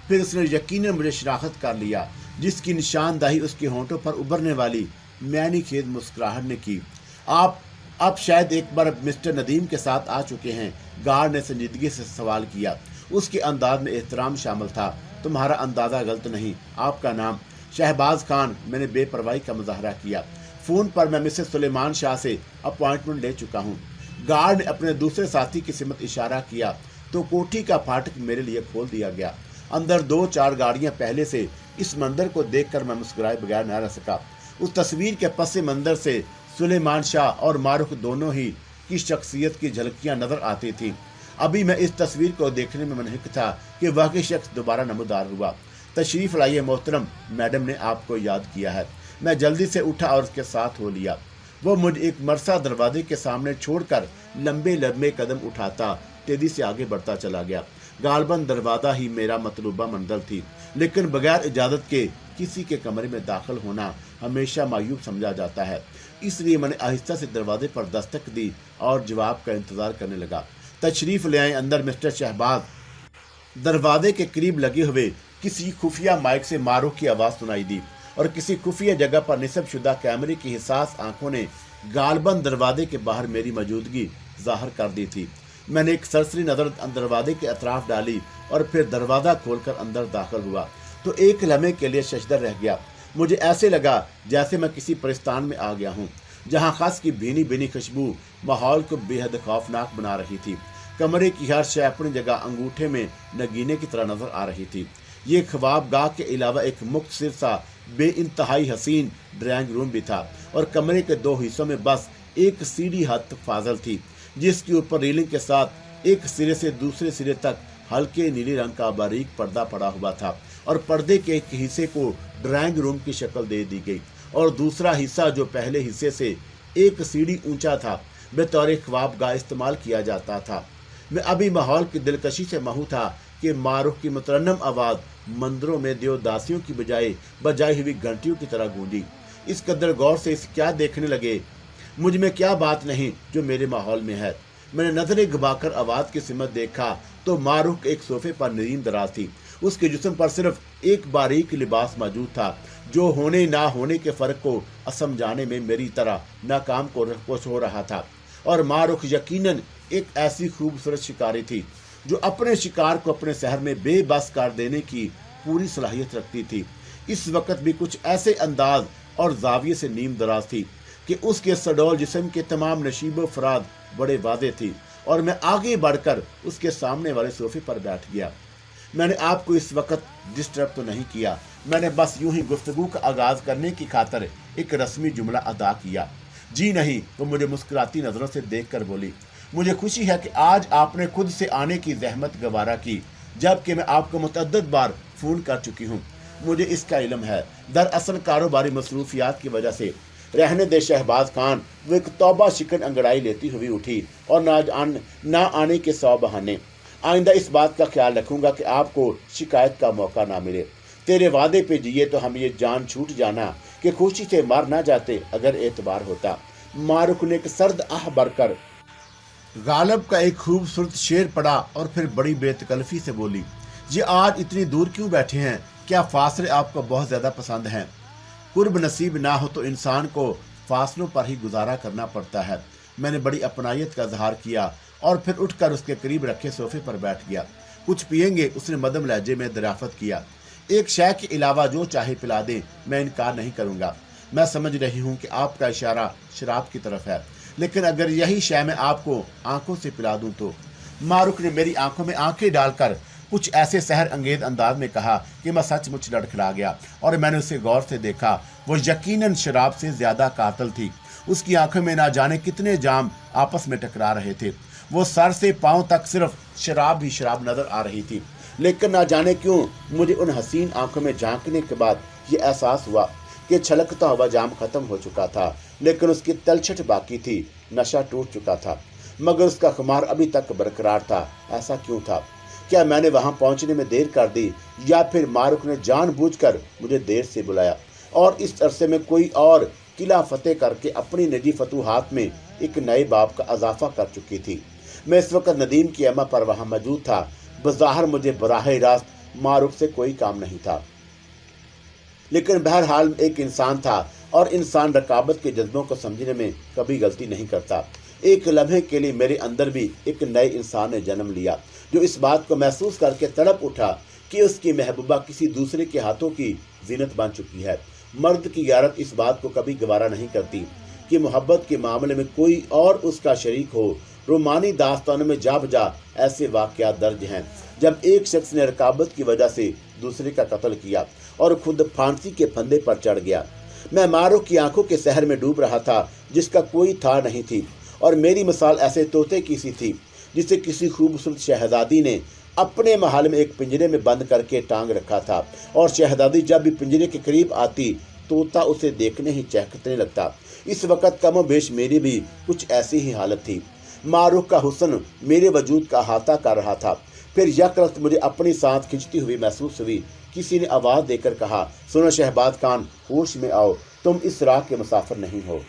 फिर उसने यकीनन मुझे शनाख्त कर लिया, जिसकी निशानदाही उसके होंठों पर उभरने वाली मैनी खेद मुस्कुराहट ने की। आप शायद एक बार मिस्टर नदीम के साथ आ चुके हैं, गार्ड ने संजीदगी से सवाल किया। उसके अंदाज में एहतराम शामिल था। तुम्हारा अंदाजा गलत नहीं, आपका नाम? शहबाज खान। मैंने बेपरवाही का मुजाहरा किया। फोन पर मैं मिसेस सुलेमान शाह से अपॉइंटमेंट ले चुका हूँ। गार्ड ने अपने दूसरे साथी की सिमत इशारा किया तो कोठी का फाटक मेरे लिए खोल दिया गया। अंदर 2-4 गाड़ियां पहले से। इस मंदिर को देखकर मैं मुस्कुराए बगैर न रह सका। उस तस्वीर के पस मंजर से सुलेमान शाह और मारूख दोनों ही की शख्सियत की झलकियां नजर आती थी। अभी मैं इस तस्वीर को देखने में मुनहिक था कि वाकई शख्स दोबारा नमूदार हुआ। तशरीफ लाइए मोहतरम, मैडम ने आपको याद किया है। मैं जल्दी से उठा और उसके साथ हो लिया। वो मुझे एक मरसा दरवाजे के सामने छोड़कर लंबे लंबे कदम उठाता तेजी से आगे बढ़ता चला गया। गालबन दरवाजा ही मेरा मतलूबा मंजिल थी, लेकिन बगैर इजाजत के किसी के कमरे में दाखिल होना हमेशा मायूब समझा जाता है। इसलिए मैंने आहिस्ता से दरवाजे पर दस्तक दी और जवाब का इंतजार करने लगा। तशरीफ ले आए अंदर मिस्टर शहबाज। दरवाजे के करीब लगे हुए किसी खुफिया माइक से मारूख की आवाज सुनाई दी और किसी खुफिया जगह पर निस्ब शुदा कैमरे की हिसास आंखों ने गालबन दरवाजे के बाहर मेरी मौजूदगी जाहिर कर दी थी। मैंने एक सरसरी नजर दरवाजे के अतराफ डाली और फिर दरवाजा खोलकर अंदर दाखिल हुआ। तो एक लम्हे के लिए शशदर रह गया। मुझे ऐसे लगा जैसे मैं किसी परिस्तान में आ गया हूँ, जहाँ खास की भीनी भीनी खुशबू माहौल को बेहद खौफनाक बना रही थी। कमरे की हर शय अपनी जगह अंगूठे में नगीने की तरह नजर आ रही थी। ये ख्वाबगाह के अलावा एक मुख्तसर सा बेइंतहाई हसीन ड्राइंग रूम भी था, और कमरे के दो हिस्सों में बस एक सीढ़ी हद तक फाजल थी, जिसके ऊपर रेलिंग के साथ एक सिरे से दूसरे सिरे तक हल्के नीले रंग का बारीक पर्दा पड़ा हुआ था, और पर्दे के एक हिस्से को ड्राइंग रूम की शक्ल दे दी गई, और दूसरा हिस्सा जो पहले हिस्से से एक सीढ़ी ऊंचा था बतौर ख्वाबगाह इस्तेमाल किया जाता था। मैं अभी माहौल की दिलकशी से महू था कि मारूफ की मुतरन्नम आवाज मंदिरों में देवदासियों की बजाय बजाई हुई घंटियों की तरह गूंजी। इस कदर गौर से इसे क्या देखने लगे, मुझ में क्या बात नहीं जो मेरे माहौल में है। मैंने नजरें घुमाकर आवाज की सिमत देखा तो मारूफ एक सोफे पर नीम दराज थी। उसके जिस्म पर सिर्फ एक बारीक लिबास मौजूद था, जो होने ना होने के फर्क को समझाने में मेरी तरह नाकाम कोशिश हो रहा था। और मारूफ यकीनन एक ऐसी खूबसूरत शिकारी थी जो अपने शिकार को अपने शहर में बेबस कर देने की पूरी सलाहियत रखती थी। इस वक्त भी कुछ ऐसे अंदाज और जाविये से नीम दराज थी कि उसके सडौल जिस्म के तमाम नशीबो फराद बड़े वादे थी, और मैं आगे बढ़कर उसके सामने वाले सोफे पर बैठ गया। मैंने आपको इस वक्त डिस्टर्ब तो नहीं किया, मैंने बस यूं ही गुफ्तगू का आगाज करने की खातर एक रस्मी जुमला अदा किया। जी नहीं, वो मुझे मुस्कुराती नजरों से देखकर बोली, मुझे खुशी है कि आज आपने खुद से आने की जहमत गवारा की, जबकि मैं आपको मुतअद्दिद बार फोन कर चुकी हूँ। मुझे इसका इल्म है। दरअसल कारोबारी मसरूफियात की वजह से रहने दे शहबाज खान, वो एक तौबा शिकन अंगड़ाई लेती हुई उठी, और ना आने के 100 बहाने। आइंदा इस बात का ख्याल रखूंगा कि आपको शिकायत का मौका ना मिले। तेरे वादे पे जिए तो हम ये जान छूट जाना कि खुशी से मर ना जाते अगर एतबार होता। मारूफ ने एक सर्द आह भरकर गालब का एक खूबसूरत शेर पढ़ा और फिर बड़ी बेतकल्फी से बोली, जी आज इतनी दूर क्यों बैठे हैं? क्या फासले आपको बहुत ज्यादा पसंद हैं? कुर्ब नसीब ना हो तो इंसान को फासलों पर ही गुजारा करना पड़ता है। मैंने बड़ी अपनायत का इजहार किया और फिर उठकर उसके करीब रखे सोफे पर बैठ गया। कुछ पिएंगे? उसने मदम लहजे में दराफत किया। एक शय के अलावा जो चाहे पिला दें, मैं इनकार नहीं करूंगा। मैं समझ रही हूँ कि आपका इशारा शराब की तरफ है, लेकिन अगर यही शय मैं आपको आंखों से पिला दूं तो। मारूफ ने मेरी आंखों में आंखें डालकर कुछ ऐसे सहर अंगेज अंदाज में कहा कि मैं सचमुच लड़खड़ा गया, और मैंने उसे गौर से देखा। वो यकीनन शराब से ज्यादा कातिल थी। उसकी आंखों में ना जाने कितने जाम आपस में टकरा रहे थे। वो सर से पांव तक सिर्फ शराब ही शराब नजर आ रही थी, लेकिन ना जाने क्यों मुझे उन हसीन आंखों में झांकने के बाद ये एहसास हुआ कि छलकता हुआ जाम खत्म हो चुका था, लेकिन उसकी तलछट बाकी थी। नशा टूट चुका था, मगर उसका खुमार अभी तक बरकरार था। ऐसा क्यों था? क्या मैंने वहां पहुंचने में देर कर दी, या फिर मारूफ ने जानबूझकर मुझे देर से बुलाया और इस अरसे में कोई और किला फतेह करके अपनी निजी फतूहात में एक नए बाब का इजाफा कर चुकी थी? मैं इस वक्त नदीम की अम्मा पर वहां मौजूद था। बज़ाहिर मुझे बराह रास्त मारूफ से कोई काम नहीं था, लेकिन बहरहाल एक इंसान था, और इंसान रकाबत के जज्बों को समझने में कभी गलती नहीं करता। एक लम्हे के लिए मेरे अंदर भी एक नए इंसान ने जन्म लिया, जो इस बात को महसूस करके तड़प उठा कि उसकी महबूबा किसी दूसरे के हाथों की जीनत बन चुकी है। मर्द की यारत इस बात को कभी गवारा नहीं करती कि मोहब्बत के मामले में कोई और उसका शरीक हो। रोमानी दास्तानों में जा बजा ऐसे वाक़यात दर्ज हैं जब एक शख्स ने रकाबत की वजह से दूसरे का कत्ल किया और खुद फांसी के फंदे पर चढ़ गया। मैं मारूफ की आंखों के शहर में डूब रहा था जिसका कोई था नहीं थी, और मेरी मिसाल ऐसे तोते की सी थी जिसे किसी खूबसूरत शहजादी ने अपने महल में एक पिंजरे में बंद करके टांग रखा था, और शहजादी जब भी पिंजरे के करीब आती तोता उसे देखने ही चहकने लगता। इस वक्त कम बेश मेरी भी कुछ ऐसी ही हालत थी। मारूफ का हुस्न मेरे वजूद का अहाता कर रहा था। फिर यकरख्त मुझे अपनी सांस खिंचती हुई महसूस हुई। किसी ने आवाज देकर कहा, सुनो शहबाज खान, होश में आओ, तुम इस राह के मुसाफिर नहीं हो।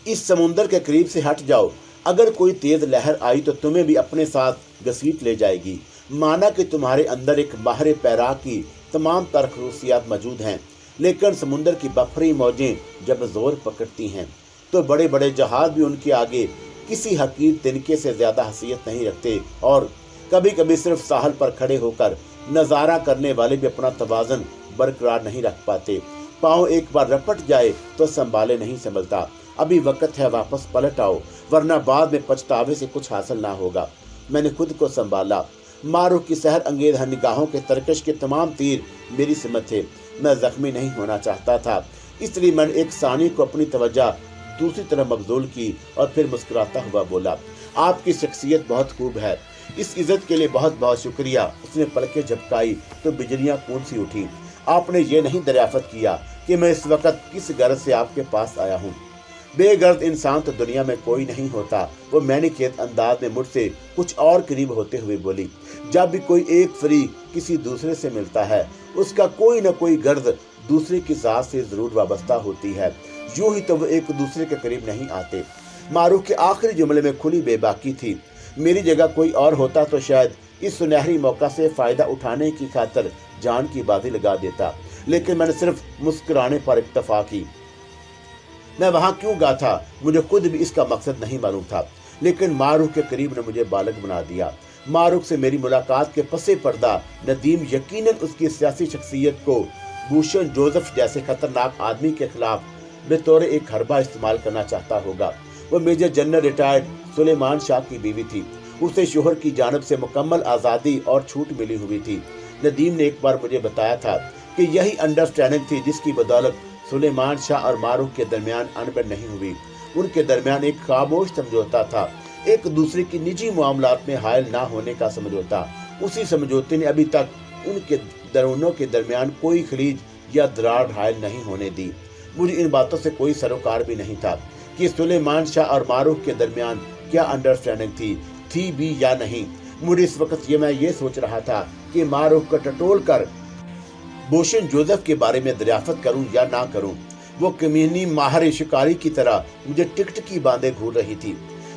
इस समुंदर के करीब से हट जाओ। अगर कोई तेज लहर आई तो तुम्हें भी अपने साथ घसीट ले जाएगी। माना कि तुम्हारे अंदर एक माहिर पैराक की तमाम तर खसूसियात मौजूद हैं, लेकिन समुंदर की बफरी मौजें जब जोर पकड़ती हैं तो बड़े बड़े जहाज भी उनके आगे किसी हकीर तिनके से ज्यादा हैसियत नहीं रखते, और कभी कभी सिर्फ साहल पर खड़े होकर नजारा करने वाले भी अपना तवाज़ुन बरकरार नहीं रख पाते। पाँव एक बार रपट जाए तो संभाले नहीं संभलता। अभी वक्त है, वापस पलट आओ, वरना बाद में पछतावे से कुछ हासिल ना होगा। मैंने खुद को संभाला। मारूख की सहर अंगेज निगाहों के तरकश के तमाम तीर मेरी सिमत थे। मैं जख्मी नहीं होना चाहता था, इसलिए मैंने एक सानी को अपनी तवज्जो दूसरी तरफ मबजूल की और फिर मुस्कुराता हुआ बोला, आपकी शख्सियत बहुत खूब है, इस इज्जत के लिए बहुत बहुत शुक्रिया। उसने पलकें झपकाई तो बिजलियां कूद सी उठी। आपने ये नहीं दरियाफ्त किया कि मैं इस वक्त किस गर्ज से आपके पास आया हूँ। बेगर्द इंसान तो दुनिया में कोई नहीं होता। वो मैंने खेत अंदाज में मुझसे कुछ और करीब होते हुए बोली, जब भी कोई एक फरी किसी दूसरे से मिलता है, उसका कोई न कोई गर्द दूसरे की जात से जरूर वाबस्ता होती है। यूं ही तो वो एक दूसरे के करीब नहीं आते। मारूख के आखिरी जुमले में खुली बेबाकी थी। मेरी जगह कोई और होता तो शायद इस सुनहरी मौका से फायदा उठाने की खातिर जान की बाजी लगा देता, लेकिन मैंने सिर्फ मुस्कुराने पर इक्तफा की। मैं वहां क्यों गया था, मुझे खुद भी इसका मकसद नहीं मालूम था, लेकिन मारूख के करीब ने मुझे बालग बना दिया। मारूख से मेरी मुलाकात के पसे पर्दा नदीम यकीनन उसकी सियासी शख्सियत को भूषण जोसेफ जैसे खतरनाक आदमी के खिलाफ बेतौर एक हरबा इस्तेमाल करना चाहता होगा। वो major general retired Sulaiman Shah की बीवी थी। उसे शोहर की जानब से मुकम्मल आज़ादी और छूट मिली हुई थी। नदीम ने एक बार मुझे बताया था कि यही अंडरस्टैंडिंग थी जिसकी बदौलत सुलेमान शाह और मारूख के दरमियान अनबन नहीं हुई। उनके दरमियान एक खामोश समझौता था, एक दूसरे की निजी मामलात में हायल ना होने का समझौता। उसी समझौते ने अभी तक उनके दोनों के दरमियान कोई खलीज या दरार हायल नहीं होने दी। मुझे इन बातों से कोई सरोकार भी नहीं था कि सुलेमान शाह और मारूख के दरमियान क्या अंडरस्टैंडिंग थी भी या नहीं। मुझे इस वक्त मैं ये सोच रहा था कि मारूख को टटोल कर भूषण जोसेफ के बारे में दरियाफ्त करूं या ना करूं। वो कमीनी माहिर शिकारी की तरह मुझे टिकट की बांधे घूर रही थी।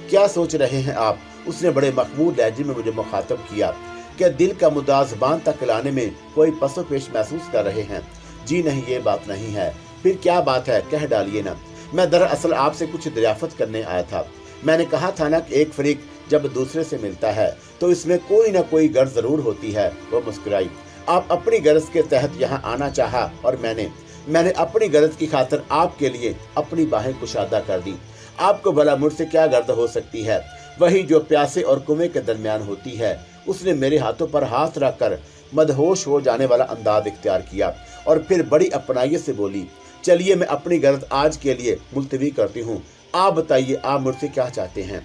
क्या सोच रहे हैं आप? उसने बड़े मखमूर लहजे में मुझे मुखातब किया। क्या दिल का मुद्दा ज़बान तक लाने में कोई पसो पेश महसूस कर रहे हैं? जी नहीं, ये बात नहीं है। फिर क्या बात है, कह डालिए ना। मैं दरअसल आपसे कुछ दरियाफ्त करने आया था। मैंने कहा था ना कि एक फरीक जब दूसरे से मिलता है तो इसमें कोई ना कोई गर्ज जरूर होती है। वो मुस्कुराई। आप अपनी गरज के तहत यहाँ आना चाहा और मैंने अपनी गरज की खातिर आपके लिए अपनी बाहें कुशादा कर दी। आपको भला मुझसे क्या गर्द हो सकती है? वही जो प्यासे और कुएं के दरमियान होती है। उसने मेरे हाथों पर हाथ रखकर मदहोश हो जाने वाला अंदाज इख्तियार किया और फिर बड़ी अपनाइयत से बोली, चलिए मैं अपनी गरज आज के लिए मुलतवी करती हूँ। आप बताइए, आप मुझसे क्या चाहते हैं?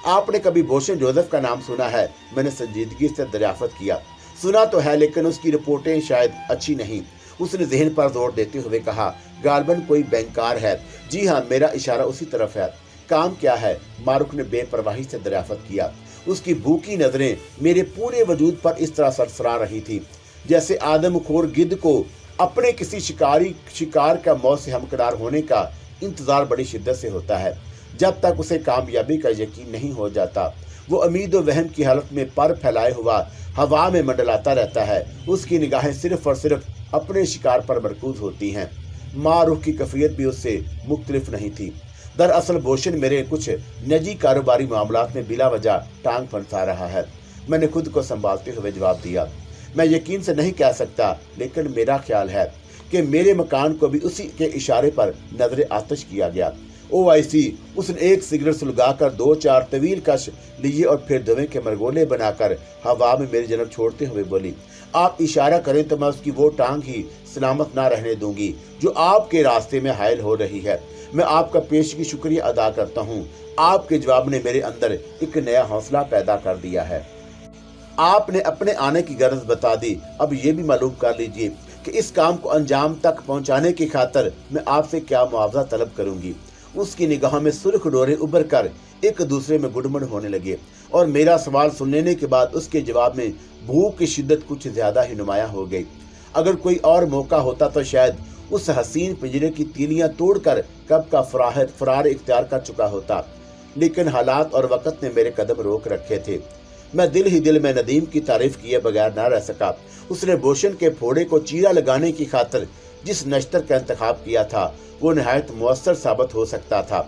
आपने कभी भूषण जोसेफ का नाम सुना है? मैंने संजीदगी से दरियाफ्त किया। सुना तो है, लेकिन उसकी रिपोर्टें शायद अच्छी नहीं। उसने ज़हन पर जोर देते हुए कहा, गालबन कोई बैंकार है। जी हाँ, मेरा इशारा उसी तरफ है। काम क्या है? मारूख ने बेपरवाही से दरियाफ्त किया। उसकी भूखी नजरें मेरे पूरे वजूद पर इस तरह सरसरा रही थी जैसे आदमखोर गिद्ध को अपने किसी शिकार का मौत से हमकदार होने का इंतजार बड़ी शिद्दत से होता है। जब तक उसे कामयाबी का यकीन नहीं हो जाता, वो उम्मीद और वहम की हालत में पर फैलाए हुआ हवा में मंडलाता रहता है। उसकी निगाहें सिर्फ और सिर्फ अपने शिकार पर मरकूज होती हैं। मारूख की कैफियत भी उससे मुख्तलिफ नहीं थी। दरअसल भूषण मेरे कुछ निजी कारोबारी मामलात में बिला वजह टांग फंसा रहा है। मैंने खुद को संभालते हुए जवाब दिया, मैं यकीन से नहीं कह सकता, लेकिन मेरा ख्याल है कि मेरे मकान को भी उसी के इशारे पर नजर आतिश किया गया। OIC उसने एक सिगरेट सुलगाकर 2-4 तवील कश लिए और फिर धुएं के मरगोले बनाकर हवा में मेरी जनब छोड़ते हुए बोली, आप इशारा करें तो मैं उसकी वो टांग ही सलामत ना रहने दूंगी जो आपके रास्ते में हायल हो रही है। मैं आपका पेशगी शुक्रिया अदा करता हूँ। आपके जवाब ने मेरे अंदर एक नया हौसला पैदा कर दिया है। आपने अपने आने की गरज बता दी। अब ये भी मालूम कर लीजिए कि इस काम को अंजाम तक पहुँचाने की खातिर मैं आपसे क्या मुआवजा तलब करूंगी। उसकी निगाह में सुर्ख डोरे उभर कर एक दूसरे में गुड़मुड़ होने लगे और मेरा सवाल सुन लेने के बाद उसके जवाब में भूख की शिद्दत कुछ ज्यादा ही नुमाया हो गई। अगर कोई और मौका होता तो शायद उस हसीन पिंजरे की तीलियां तोड़कर कब का फरार इख्तियार कर चुका होता, लेकिन हालात और वक्त ने मेरे कदम रोक रखे थे। मैं दिल ही दिल में नदीम की तारीफ किए बगैर न रह सका। उसने भूषण के फोड़े को चीरा लगाने की खातिर जिस नश्तर का इंतखाब किया था वो निहायत मुअस्सर साबित हो सकता था।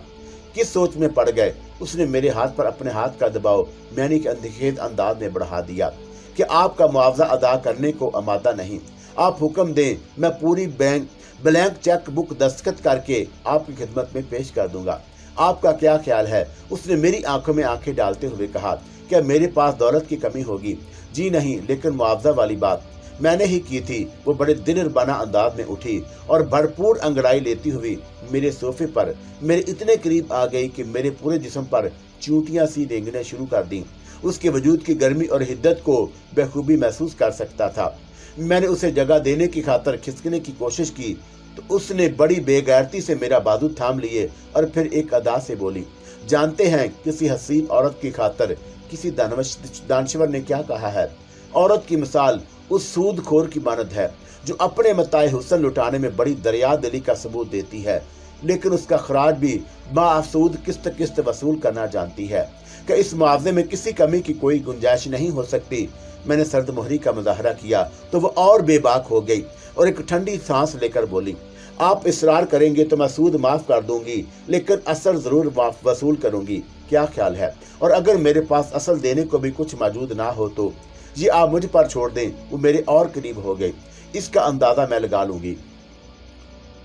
किस सोच में पड़ गए। उसने मेरे हाथ पर अपने हाथ का दबाव मैंने के अंधेखेज अंदाज में बढ़ा दिया। कि आपका मुआवजा अदा करने को आमादा नहीं। आप हुक्म दें, मैं पूरी ब्लैंक चेक बुक दस्तखत करके आपकी खिदमत में पेश कर दूंगा। आपका क्या ख्याल है? उसने मेरी आंखों में आंखें डालते हुए कहा, क्या मेरे पास दौलत की कमी होगी? जी नहीं, लेकिन मुआवजा वाली बात मैंने ही की थी। वो बड़े दिलरबाना अंदाज में उठी और भरपूर अंगड़ाई लेती हुई मेरे सोफे पर मेरे इतने करीब आ गई कि मेरे पूरे जिस्म पर चूंटियां सी रेंगने शुरू कर दी। उसके वजूद की गर्मी और हिद्दत को बखूबी महसूस कर सकता था। मैंने उसे जगह देने की खातर खिसकने की कोशिश की तो उसने बड़ी बेगैरती से मेरा बाजू थाम लिए और फिर एक अदा से बोली, जानते हैं किसी हसीन औरत की खातर किसी दानश्वर ने क्या कहा है? औरत की मिसाल उस सूदखोर की मानद है जो अपने मताए हुस्न लुटाने में बड़ी दरिया दिली का सबूत देती है, लेकिन उसका खराज भी बासूद किस्त किस्त वसूल करना जानती है। कि इस मुआवजे में किसी कमी की कोई गुंजाइश नहीं हो सकती। मैंने सर्द मोहरी का मुजाहरा किया तो वो और बेबाक हो गई और एक ठंडी सांस लेकर बोली, आप इसरार करेंगे तो मैं सूद माफ कर दूंगी, लेकिन असल जरूर वसूल करूंगी। क्या ख्याल है? और अगर मेरे पास असल देने को भी कुछ मौजूद ना हो तो ये आप मुझ पर छोड़ दें। वो मेरे और करीब हो गई, इसका अंदाजा मैं लगा लूंगी।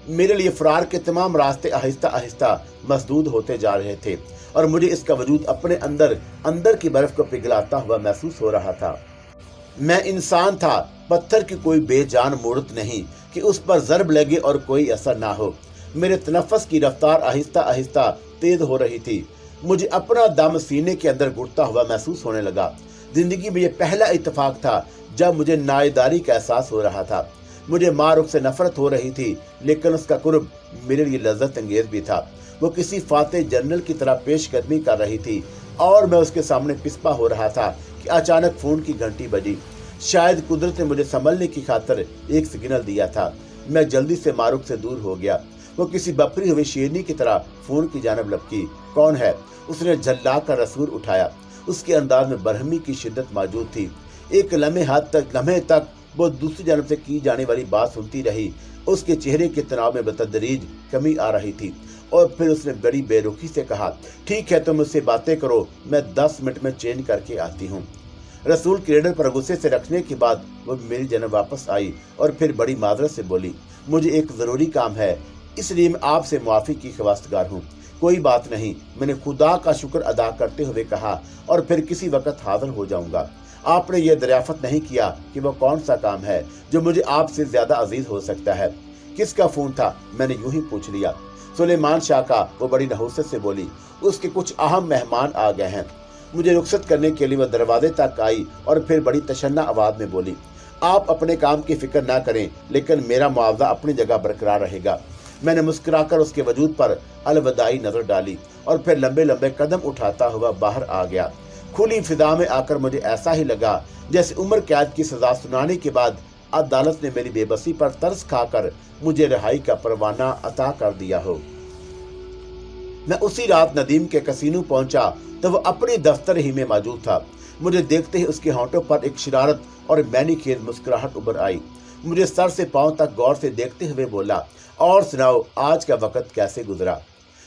मेरे लिए फरार के तमाम रास्ते आहिस्ता आहिस्ता मसदूद होते जा रहे थे और मुझे इसका वजूद अपने अंदर की बर्फ को पिघलाता हुआ महसूस हो रहा था। मैं इंसान था, पत्थर की कोई बेजान मूर्त नहीं कि उस पर ज़र्ब लगे और कोई असर ना हो। मेरे तनफ़्फ़ुस की रफ्तार आहिस्ता आहिस्ता तेज हो रही थी। मुझे अपना दम सीने के अंदर घुटता हुआ महसूस होने लगा। जिंदगी में यह पहला इत्तेफाक था जब मुझे नायदारी का एहसास हो रहा था। मुझे मारूफ से नफरत हो रही थी, लेकिन उसका कुर्ब मेरे लिए लज्जत अंगेज भी था। वो किसी फातेह जनरल की तरह पेशकदमी कर रही थी और मैं उसके सामने पिस्पा हो रहा था कि अचानक फोन की घंटी बजी। शायद कुदरत ने मुझे संभलने की खातिर एक सिग्नल दिया था। मैं जल्दी से मारूफ से दूर हो गया। वो किसी बफरी हुई शेरनी की तरह फोन की जानब लपकी। कौन है? उसने झल्ला कर रसूल उठाया। उसके अंदाज में बरहमी की शिद्दत मौजूद थी। एक लम्हे तक वो दूसरी जानब से की जाने वाली बात सुनती रही। उसके चेहरे के तनाव में बतदरीज कमी आ रही थी और फिर उसने बड़ी बेरुखी से कहा, ठीक है, तुम मुझसे बातें करो, मैं 10 मिनट में चेंज करके आती हूँ। रसूल क्रेडल पर गुस्से से रखने के बाद वो मेरी जानब वापस आई और फिर बड़ी माजरत से बोली, मुझे एक ज़रूरी काम है, इसलिए मैं आपसे मुआफ़ी की ख्वास्तगार हूँ। कोई बात नहीं, मैंने खुदा का शुक्र अदा करते हुए कहा, और फिर किसी वक्त हाजिर हो जाऊंगा। आपने ये दरियाफ्त नहीं किया कि वो कौन सा काम है जो मुझे आपसे ज्यादा अजीज हो सकता है। किसका फोन था? मैंने यूं ही पूछ लिया। सुलेमान शाह का। वो बड़ी नहुसत से बोली, उसके कुछ अहम मेहमान आ गए हैं। मुझे रुखसत करने के लिए वह दरवाजे तक आई और फिर बड़ी तशन्ना आवाज में बोली, आप अपने काम की फिक्र ना करें, लेकिन मेरा मुआवजा अपनी जगह बरकरार रहेगा। मैंने मुस्कुराकर उसके वजूद पर अलविदाई नजर डाली और फिर लंबे लंबे कदम उठाता हुआ बाहर आ गया। खुली फिजा में आकर मुझे ऐसा ही लगा जैसे उम्र कैद की सजा सुनाने के बाद अदालत ने मेरी बेबसी पर तरस खाकर मुझे रिहाई का परवाना अता कर दिया हो। मैं उसी रात नदीम के कसीनो पहुंचा तो वह अपने दफ्तर ही में मौजूद था। मुझे देखते ही उसके होंठों पर एक शरारत और मैनीखेज मुस्कुराहट उभर आई। मुझे सर से पांव तक गौर से देखते हुए बोला, और सुनाओ, आज का वक्त कैसे गुजरा?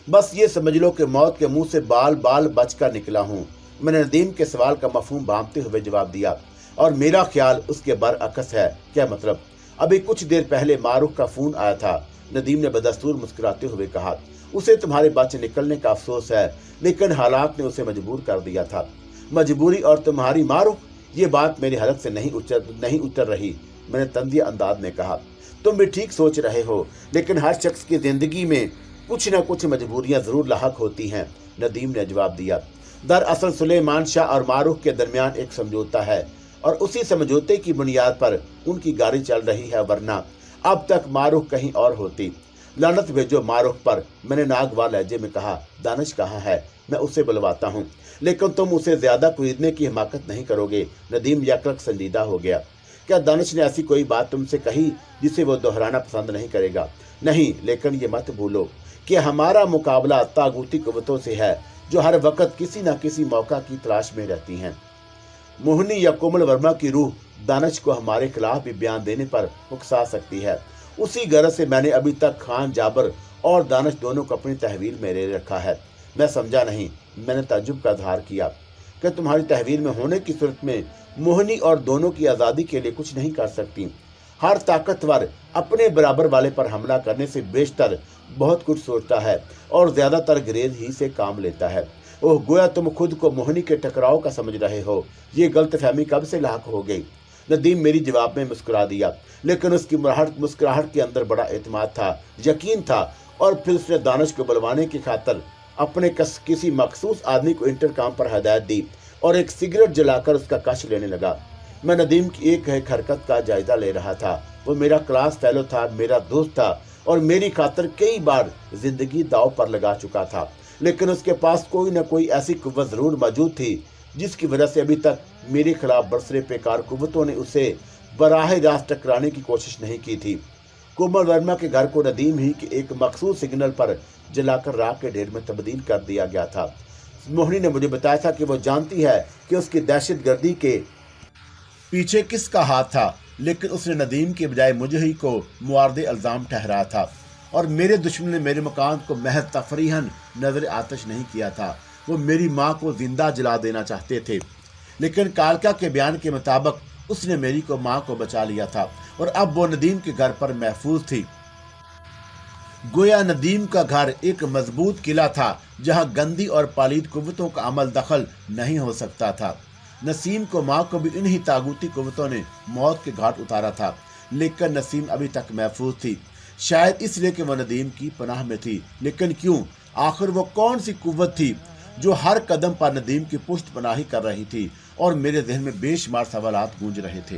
बस ये समझ लो कि मौत के मुंह से बाल बाल बचकर निकला हूँ। मैंने नदीम के सवाल का मफहूम भांपते हुए जवाब दिया, और मेरा ख्याल उसके बरअक्स है। क्या मतलब? अभी कुछ देर पहले मारूफ का फोन आया था। नदीम ने बदस्तूर मुस्कुराते हुए कहा, उसे तुम्हारे बच्चे निकलने का अफसोस है, लेकिन हालात ने उसे मजबूर कर दिया था। मजबूरी और तुम्हारी मारूफ, ये बात मेरी हलक से नहीं उतर रही। मैंने तंदिया अंदाज में कहा, तुम भी ठीक सोच रहे हो, लेकिन हर शख्स की जिंदगी में कुछ न कुछ मजबूरियां जरूर लाहक होती हैं। नदीम ने जवाब दिया, दरअसल सुलेमान शाह और मारूफ के दरमियान एक समझौता है और उसी समझौते की बुनियाद पर उनकी गाड़ी चल रही है, वरना अब तक मारूफ कहीं और होती। लानत भेजो मारूफ पर। मैंने नागवार लहजे में कहा, दानिश कहाँ है? मैं उसे बुलवाता हूँ, लेकिन तुम उसे ज्यादा खरीदने की हिमाकत नहीं करोगे। नदीम यकलक संजीदा हो गया। क्या दानिश ने ऐसी कोई बात तुमसे कही जिसे वो दोहराना पसंद नहीं करेगा? नहीं, लेकिन ये मत भूलो कि हमारा मुकाबला तागूती कुव्वतों से है जो हर वक्त किसी न किसी मौका की तलाश में रहती हैं। मोहनी या कोमल वर्मा की रूह दानिश को हमारे खिलाफ भी बयान देने पर उकसा सकती है। उसी गरज से मैंने अभी तक खान जाबर और दानिश दोनों को अपनी तहवील में ले रखा है। मैं समझा नहीं। मैंने ताज्जुब का इजहार किया। کہ تمہاری تحویل میں ہونے کی صورت میں موہنی اور دونوں کی آزادی کے لیے کچھ نہیں کر سکتی۔ ہر طاقتور اپنے برابر والے پر حملہ کرنے سے بیشتر بہت کچھ سوچتا ہے اور زیادہ تر گریز ہی سے کام لیتا ہے۔ اوہ، گویا تم خود کو موہنی کے ٹکراؤ کا سمجھ رہے ہو۔ یہ غلط فہمی کب سے لاحق ہو گئی؟ ندیم میری جواب میں مسکرا دیا، لیکن اس کی مسکراہٹ کے اندر بڑا اعتماد تھا، یقین تھا، اور پھر اس نے دانش کو بلوانے کی خاطر اپنے کسی مخصوص آدمی کو انٹرکام پر ہدایت دی اور ایک سگریٹ جلا کر اس کا کش لینے لگا۔ میں ندیم کی ایک حرکت کا جائزہ لے رہا تھا۔ وہ میرا کلاس فیلو تھا، میرا دوست تھا اور میری خاطر کئی بار زندگی داؤ پر لگا چکا تھا، لیکن اس کے پاس کوئی نہ کوئی ایسی قوت ضرور موجود تھی جس کی وجہ سے ابھی تک میرے خلاف برسر پیکار قوتوں نے اسے براہ راست ٹکرانے کی کوشش نہیں کی تھی۔ کومل ورما کے گھر کو ندیم ہی کے ایک مخصوص سگنل پر جلا کر راکھ کے ڈھیر میں تبدیل کر دیا گیا تھا۔ موہنی نے مجھے بتایا تھا کہ وہ جانتی ہے کہ اس کی دہشت گردی کے پیچھے کس کا ہاتھ تھا، لیکن اس نے ندیم کے بجائے مجھے ہی کو موارد الزام ٹھہرایا تھا، اور میرے دشمن نے میرے مکان کو محض تفریحاً نظر آتش نہیں کیا تھا، وہ میری ماں کو زندہ جلا دینا چاہتے تھے، لیکن کالکا کے بیان کے مطابق اس نے میری ماں کو بچا لیا تھا اور اب وہ ندیم کے گھر پر محفوظ تھی۔ گویا ندیم کا گھر ایک مضبوط قلعہ تھا جہاں گندی اور پالید قوتوں کا عمل دخل نہیں ہو سکتا تھا۔ نسیم کو ماں کو بھی انہی طاغوتی قوتوں نے موت کے گھاٹ اتارا تھا، لیکن نسیم ابھی تک محفوظ تھی، شاید اس لیے کہ وہ ندیم کی پناہ میں تھی۔ لیکن کیوں؟ آخر وہ کون سی قوت تھی جو ہر قدم پر ندیم کی پشت پناہی کر رہی تھی؟ اور میرے ذہن میں بے شمار سوالات گونج رہے تھے۔